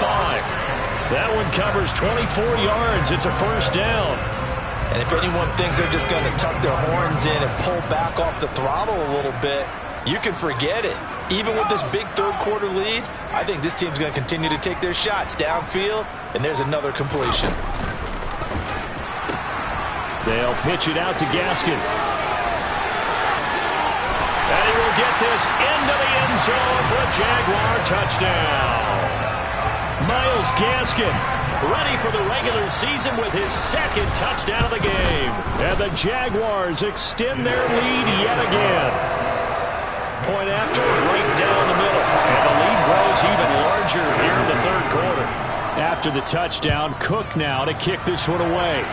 That one covers 24 yards. It's a 1st down. And if anyone thinks they're just going to tuck their horns in and pull back off the throttle a little bit, you can forget it. Even with this big 3rd quarter lead, I think this team's going to continue to take their shots downfield, and there's another completion. They'll pitch it out to Gaskin. And he will get this into the end zone for a Jaguar touchdown. Myles Gaskin ready for the regular season with his 2nd touchdown of the game. And the Jaguars extend their lead yet again. Point after, right down the middle. And the lead grows even Charger here in the third quarter. After the touchdown, Cook now to kick this one away.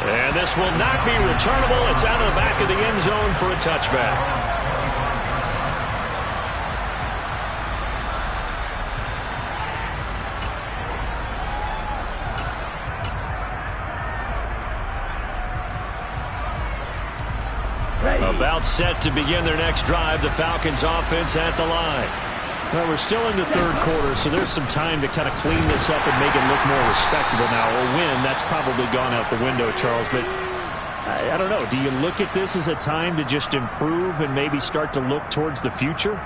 And this will not be returnable. It's out of the back of the end zone for a touchback. About set to begin their next drive. The Falcons offense at the line. Well, we're still in the third quarter, so there's some time to kind of clean this up and make it look more respectable now. Or win, that's probably gone out the window, Charles. But I don't know. Do you look at this as a time to just improve and maybe start to look towards the future?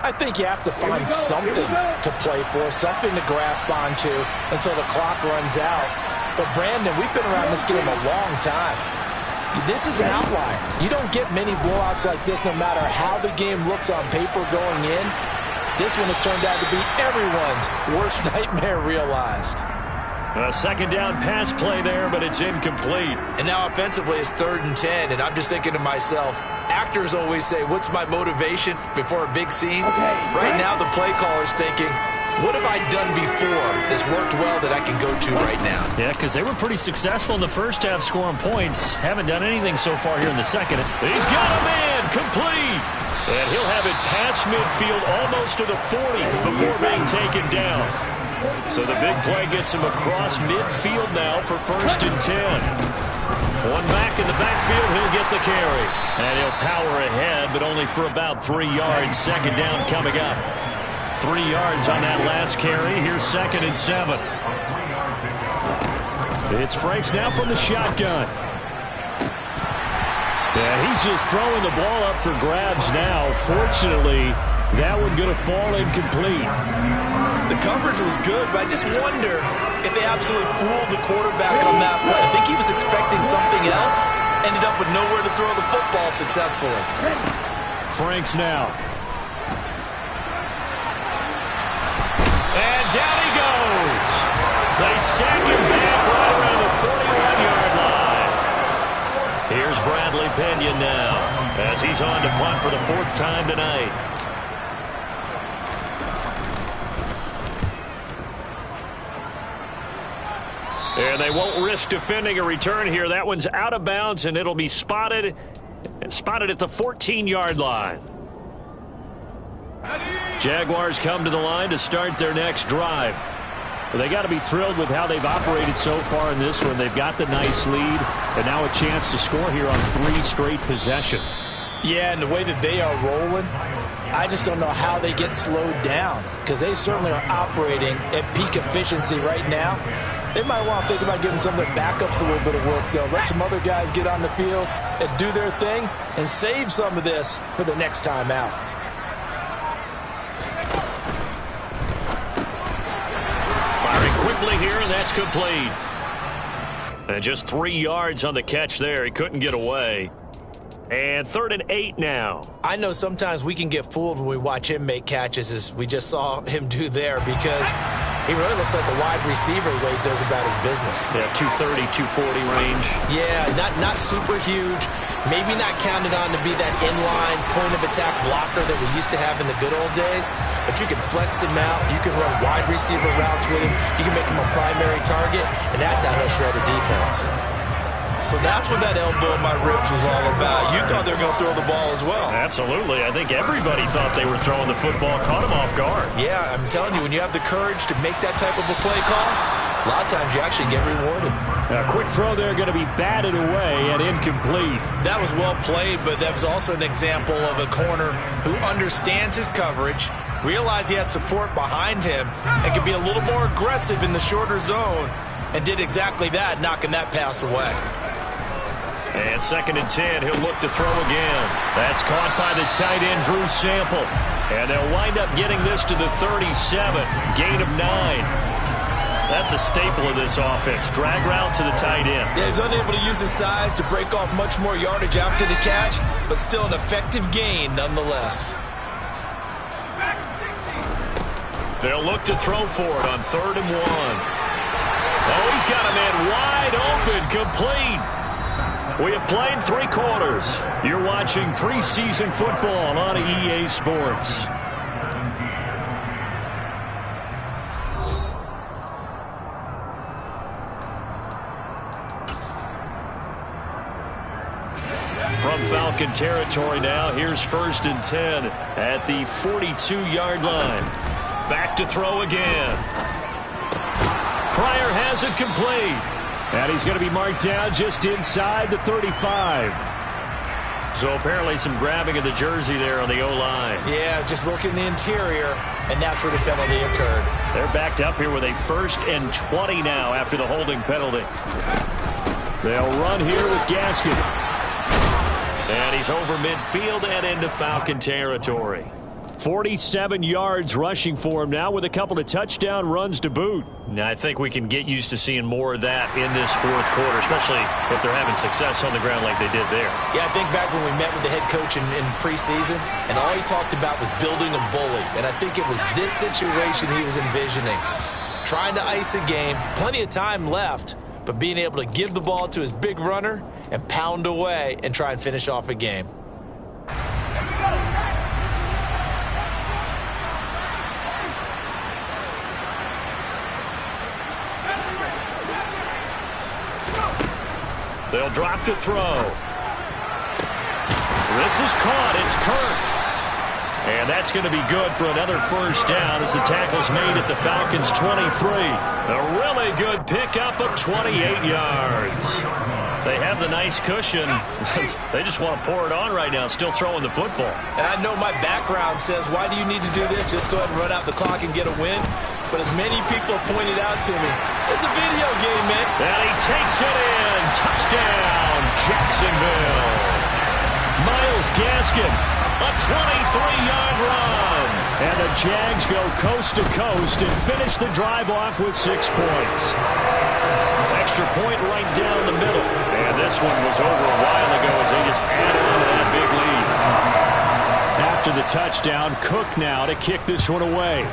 I think you have to find something to play for, something to grasp onto until the clock runs out. But, Brandon, we've been around this game a long time. This is an outlier. You don't get many blowouts like this no matter how the game looks on paper going in. This one has turned out to be everyone's worst nightmare realized. A second down pass play there, but it's incomplete. And now offensively it's 3rd and 10, and I'm just thinking to myself, actors always say, what's my motivation before a big scene? Right now the play caller's thinking, what have I done before that's worked well that I can go to right now? Yeah, because they were pretty successful in the first half scoring points. Haven't done anything so far here in the second. He's got a man complete. And he'll have it past midfield almost to the 40 before being taken down. So the big play gets him across midfield now for 1st and 10. One back in the backfield, he'll get the carry. And he'll power ahead, but only for about 3 yards. Second down coming up. 3 yards on that last carry. Here's 2nd and 7. It's Franks now from the shotgun. Yeah, he's just throwing the ball up for grabs now. Fortunately, that one going to fall incomplete. The coverage was good, but I just wonder if they absolutely fooled the quarterback on that play. I think he was expecting something else. Ended up with nowhere to throw the football successfully. Franks now. And down he goes. They sack him back right around the 41-yard line. Here's Bradley Pinion now as he's on to punt for the 4th time tonight. And they won't risk defending a return here. That one's out of bounds, and it'll be spotted at the 14-yard line. Jaguars come to the line to start their next drive. Well, they got to be thrilled with how they've operated so far in this one. They've got the nice lead, and now a chance to score here on 3 straight possessions. Yeah, and the way that they are rolling, I just don't know how they get slowed down, because they certainly are operating at peak efficiency right now. They might want to think about giving some of their backups a little bit of work, though. Let some other guys get on the field and do their thing and save some of this for the next time out. Firing quickly here, and that's complete. And just 3 yards on the catch there. He couldn't get away. And 3rd and 8 now. I know sometimes we can get fooled when we watch him make catches, as we just saw him do there, because he really looks like a wide receiver the way he goes about his business. Yeah, 230, 240 range. Yeah, not super huge. Maybe not counted on to be that inline point-of-attack blocker that we used to have in the good old days. But you can flex him out. You can run wide receiver routes with him. You can make him a primary target, and that's how he'll shred a defense. So that's what that elbow in my ribs was all about. You thought they were going to throw the ball as well. Absolutely. I think everybody thought they were throwing the football, caught him off guard. Yeah, I'm telling you, when you have the courage to make that type of a play call, a lot of times you actually get rewarded. A quick throw there going to be batted away and incomplete. That was well played, but that was also an example of a corner who understands his coverage, realized he had support behind him, and could be a little more aggressive in the shorter zone, and did exactly that, knocking that pass away. And 2nd and 10, he'll look to throw again. That's caught by the tight end, Drew Sample. And they'll wind up getting this to the 37, gain of 9. That's a staple of this offense. Drag route to the tight end. Yeah, he's unable to use his size to break off much more yardage after the catch, but still an effective gain nonetheless. They'll look to throw for it on 3rd and 1. Oh, he's got a man wide open, complete. We have played 3 quarters. You're watching preseason football on EA Sports. Falcon territory now. Here's 1st and 10 at the 42-yard line. Back to throw again. Pryor has it complete. And he's going to be marked down just inside the 35. So apparently some grabbing of the jersey there on the O-line. Yeah, just look in the interior, and that's where the penalty occurred. They're backed up here with a 1st and 20 now after the holding penalty. They'll run here with Gaskin. And he's over midfield and into Falcon territory. 47 yards rushing for him now with a couple of touchdown runs to boot. Now, I think we can get used to seeing more of that in this 4th quarter, especially if they're having success on the ground like they did there. Yeah, I think back when we met with the head coach in preseason, and all he talked about was building a bully. And I think it was this situation he was envisioning. Trying to ice a game, plenty of time left, but being able to give the ball to his big runner and pound away and try and finish off a game. They'll drop to throw. This is caught. It's Kirk. And that's going to be good for another 1st down as the tackle's made at the Falcons' 23. A really good pickup of 28 yards. They have the nice cushion. They just want to pour it on right now, still throwing the football. And I know my background says, why do you need to do this? Just go ahead and run out the clock and get a win. But as many people have pointed out to me, it's a video game, man. And he takes it in. Touchdown, Jacksonville. Myles Gaskin, a 23-yard run. And the Jags go coast to coast and finish the drive off with 6 points. Extra point right down the middle. And this one was over a while ago as they just add on to that big lead. After the touchdown, Cook now to kick this one away.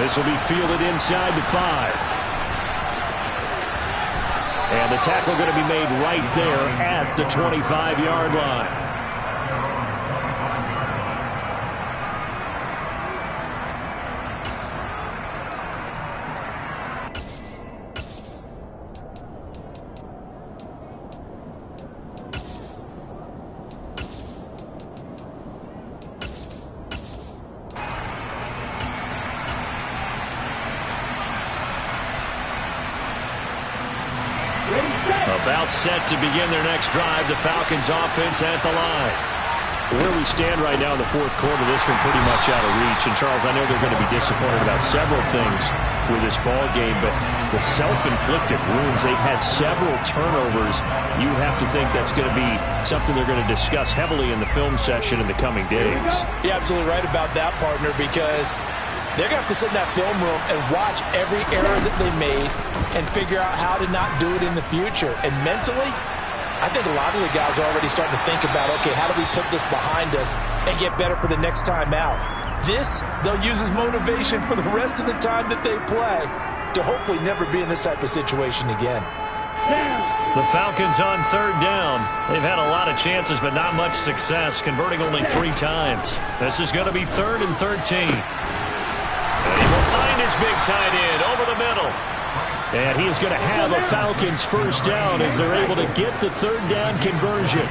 This will be fielded inside the 5. And the tackle going to be made right there at the 25-yard line. About set to begin their next drive, the Falcons offense at the line. Where we stand right now in the 4th quarter, this one pretty much out of reach. And, Charles, I know they're going to be disappointed about several things with this ball game, but the self-inflicted wounds, they've had several turnovers. You have to think that's going to be something they're going to discuss heavily in the film session in the coming days. You're absolutely right about that, partner, because they're going to have to sit in that film room and watch every error that they made and figure out how to not do it in the future. And mentally, I think a lot of the guys are already starting to think about, okay, how do we put this behind us and get better for the next time out? This, they'll use as motivation for the rest of the time that they play to hopefully never be in this type of situation again. The Falcons on 3rd down. They've had a lot of chances, but not much success, converting only 3 times. This is going to be 3rd and 13. And he will find his big tight end over the middle. And he is going to have a Falcons 1st down as they're able to get the 3rd down conversion.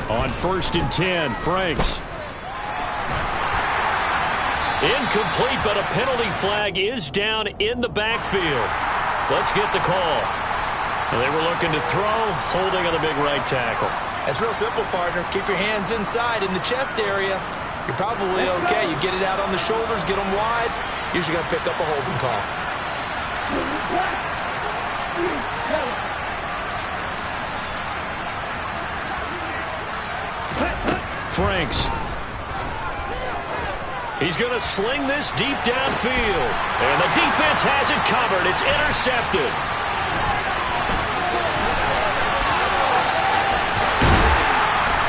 On 1st and 10, Franks. Incomplete, but a penalty flag is down in the backfield. Let's get the call. They were looking to throw, holding on the big right tackle. That's real simple, partner. Keep your hands inside in the chest area. You're probably okay. You get it out on the shoulders, get them wide. Usually going to pick up a holding call. Franks. He's going to sling this deep downfield. And the defense has it covered. It's intercepted.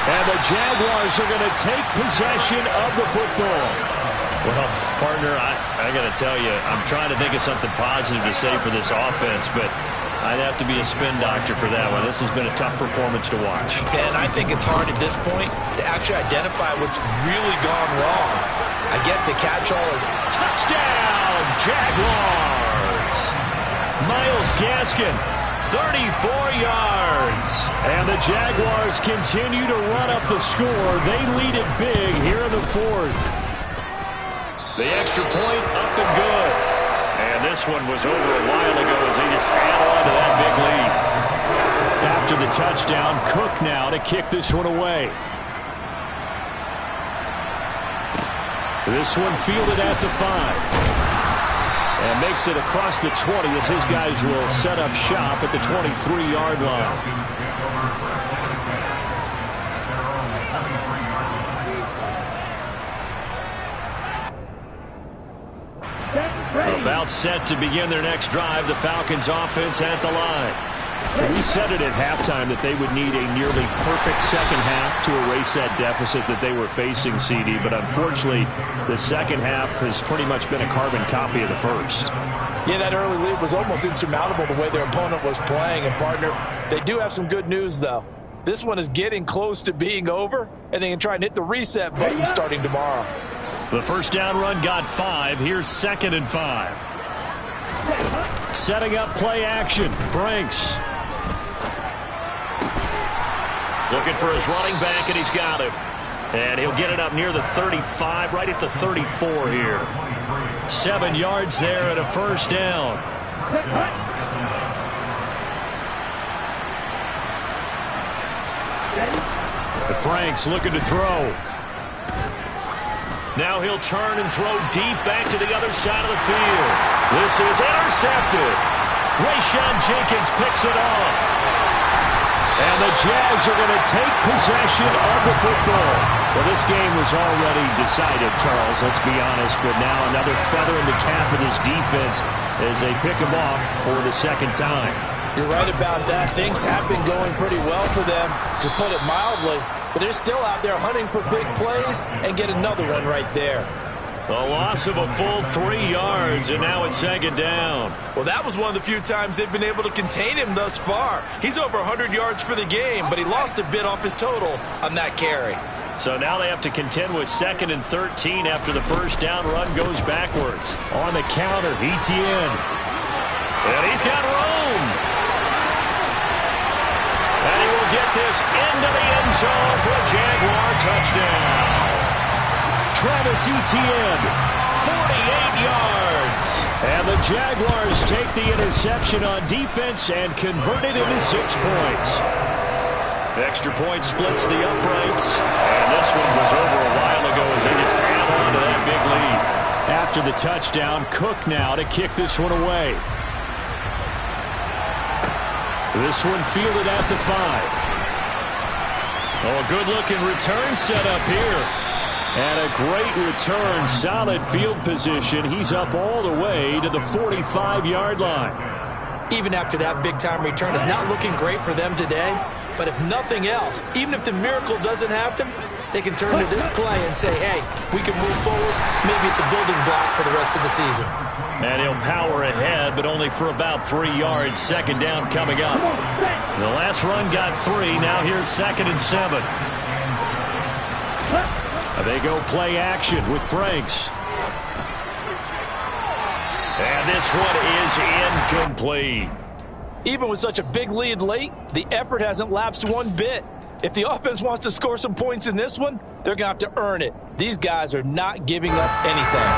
And the Jaguars are going to take possession of the football. Well, partner, I got to tell you, I'm trying to think of something positive to say for this offense, but I'd have to be a spin doctor for that one. This has been a tough performance to watch. And I think it's hard at this point to actually identify what's really gone wrong. I guess the catch-all is touchdown, Jaguars! Myles Gaskin, 34 yards. And the Jaguars continue to run up the score. They lead it big here in the fourth. The extra point up and good. And this one was over a while ago as they just add on to that big lead. After the touchdown, Cook now to kick this one away. This one fielded at the 5. And makes it across the 20 as his guys will set up shop at the 23-yard line. About set to begin their next drive, the Falcons offense at the line. We said it at halftime that they would need a nearly perfect second half to erase that deficit that they were facing, CD, but unfortunately the second half has pretty much been a carbon copy of the first. Yeah, that early lead was almost insurmountable the way their opponent was playing. And, partner, they do have some good news, though. This one is getting close to being over, and they can try and hit the reset button starting tomorrow. The first down run got 5. Here's 2nd and 5. Setting up play action. Franks. Looking for his running back, and he's got him. And he'll get it up near the 35, right at the 34 here. 7 yards there and a first down. Franks looking to throw. Now he'll turn and throw deep back to the other side of the field. This is intercepted. Rayshawn Jenkins picks it off. And the Jags are going to take possession of the football. Well, this game was already decided, Charles, let's be honest. But now another feather in the cap of this defense as they pick him off for the second time. You're right about that. Things have been going pretty well for them, to put it mildly. But they're still out there hunting for big plays and get another one right there. A loss of a full 3 yards, and now it's 2nd down. Well, that was one of the few times they've been able to contain him thus far. He's over 100 yards for the game, but he lost a bit off his total on that carry. So now they have to contend with 2nd and 13 after the first down run goes backwards. On the counter, Etienne. And he's got room. And he will get this into the end zone for a Jaguar touchdown. Travis Etienne, 48 yards. And the Jaguars take the interception on defense and convert it into 6 points. Extra point splits the uprights. And this one was over a while ago as they just add on to that big lead. After the touchdown, Cook now to kick this one away. This one fielded at the 5. Oh, a good-looking return set up here. And a great return, solid field position. He's up all the way to the 45-yard line. Even after that big-time return, it's not looking great for them today. But if nothing else, even if the miracle doesn't happen, they can turn to this play and say, hey, we can move forward. Maybe it's a building block for the rest of the season. And he'll power ahead, but only for about 3 yards. 2nd down coming up. The last run got 3. Now here's 2nd and 7. They go play action with Franks. And this one is incomplete. Even with such a big lead late, the effort hasn't lapsed one bit. If the offense wants to score some points in this one, they're going to have to earn it. These guys are not giving up anything.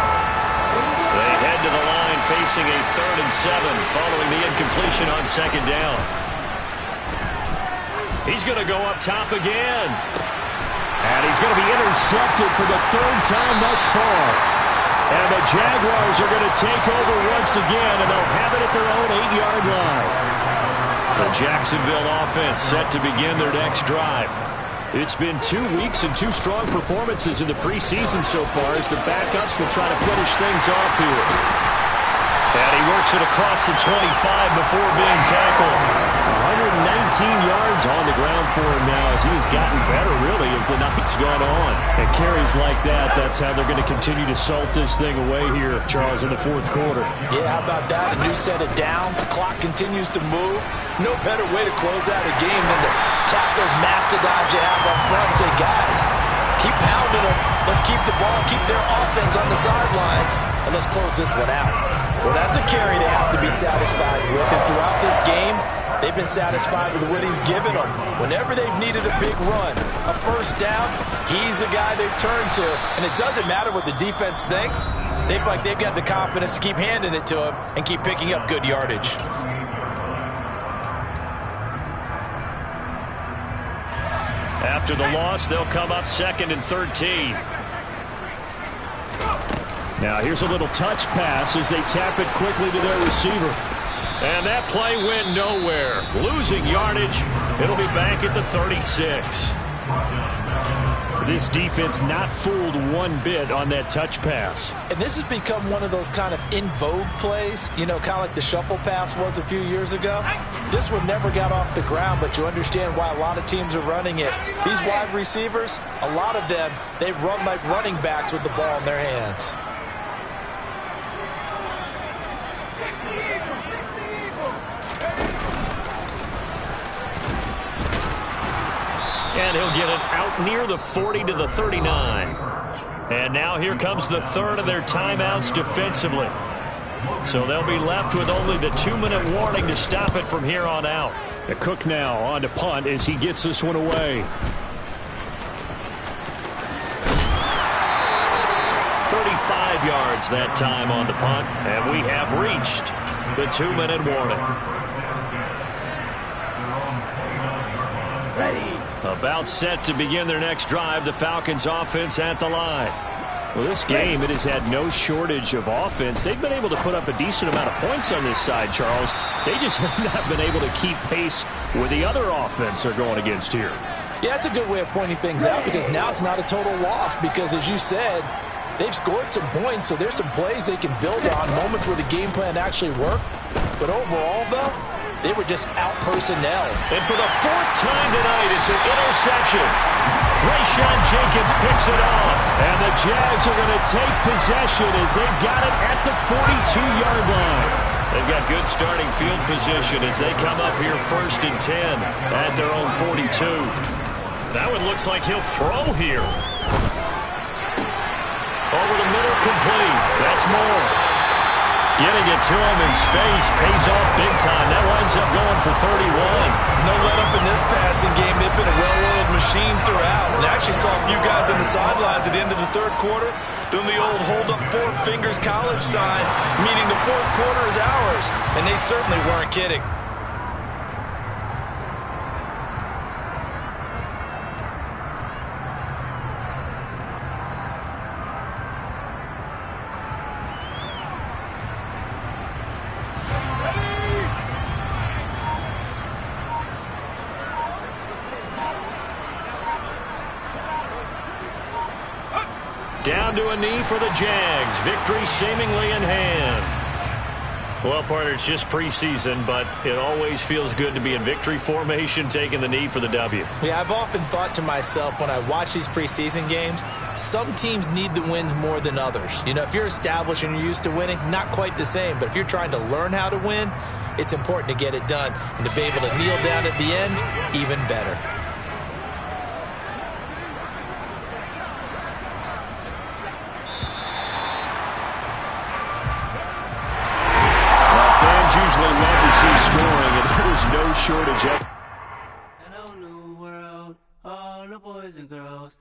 They head to the line facing a 3rd and 7 following the incompletion on 2nd down. He's going to go up top again. And he's going to be intercepted for the 3rd time thus far. And the Jaguars are going to take over once again, and they'll have it at their own 8-yard line. The Jacksonville offense set to begin their next drive. It's been 2 weeks and 2 strong performances in the preseason so far as the backups will try to finish things off here. And he works it across the 25 before being tackled. 119 yards on the ground for him now as he's gotten better, really, as the night's gone on. And carries like that, that's how they're going to continue to salt this thing away here, Charles, in the 4th quarter. Yeah, how about that? A new set of downs. The clock continues to move. No better way to close out a game than to tap those mastodons you have up front and say, guys, keep pounding them. Let's keep the ball, keep their offense on the sidelines, and let's close this one out. Well, that's a carry they have to be satisfied with. And throughout this game, they've been satisfied with what he's given them. Whenever they've needed a big run, a first down, he's the guy they've turned to. And it doesn't matter what the defense thinks. They've got the confidence to keep handing it to him and keep picking up good yardage. After the loss, they'll come up 2nd and 13. Now here's a little touch pass as they tap it quickly to their receiver. And that play went nowhere. Losing yardage. It'll be back at the 36. This defense not fooled one bit on that touch pass. And this has become one of those kind of in vogue plays, you know, kind of like the shuffle pass was a few years ago. This one never got off the ground, but you understand why a lot of teams are running it. These wide receivers, a lot of them, they run like running backs with the ball in their hands. And he'll get it out near the 40 to the 39. And now here comes the third of their timeouts defensively. So they'll be left with only the 2-minute warning to stop it from here on out. The Cook now on to punt as he gets this one away. 35 yards that time on the punt. And we have reached the 2-minute warning. About set to begin their next drive, the Falcons offense at the line. Well, this game, it has had no shortage of offense. They've been able to put up a decent amount of points on this side, Charles. They just have not been able to keep pace with the other offense they're going against here. Yeah, it's a good way of pointing things out because now it's not a total loss because, as you said, they've scored some points, so there's some plays they can build on, moments where the game plan actually worked. But overall, though, they were just out-personnel. And for the 4th time tonight, it's an interception. Rayshawn Jenkins picks it off. And the Jags are going to take possession as they've got it at the 42-yard line. They've got good starting field position as they come up here 1st and 10 at their own 42. That one looks like he'll throw here. Over the middle, complete. That's Moore. Getting it to him in space pays off big time. That winds up going for 31. No let up in this passing game. They've been a well-oiled machine throughout. And I actually saw a few guys on the sidelines at the end of the 3rd quarter doing the old hold up 4 fingers college sign, meaning the 4th quarter is ours. And they certainly weren't kidding. Down to a knee for the Jags. Victory seemingly in hand. Well, partner, it's just preseason, but it always feels good to be in victory formation, taking the knee for the W. Yeah, I've often thought to myself when I watch these preseason games, some teams need the wins more than others. You know, if you're established and you're used to winning, not quite the same. But if you're trying to learn how to win, it's important to get it done. And to be able to kneel down at the end, even better. Usually love to see scoring, and there's no shortage of. Hello, new world, all the boys and girls.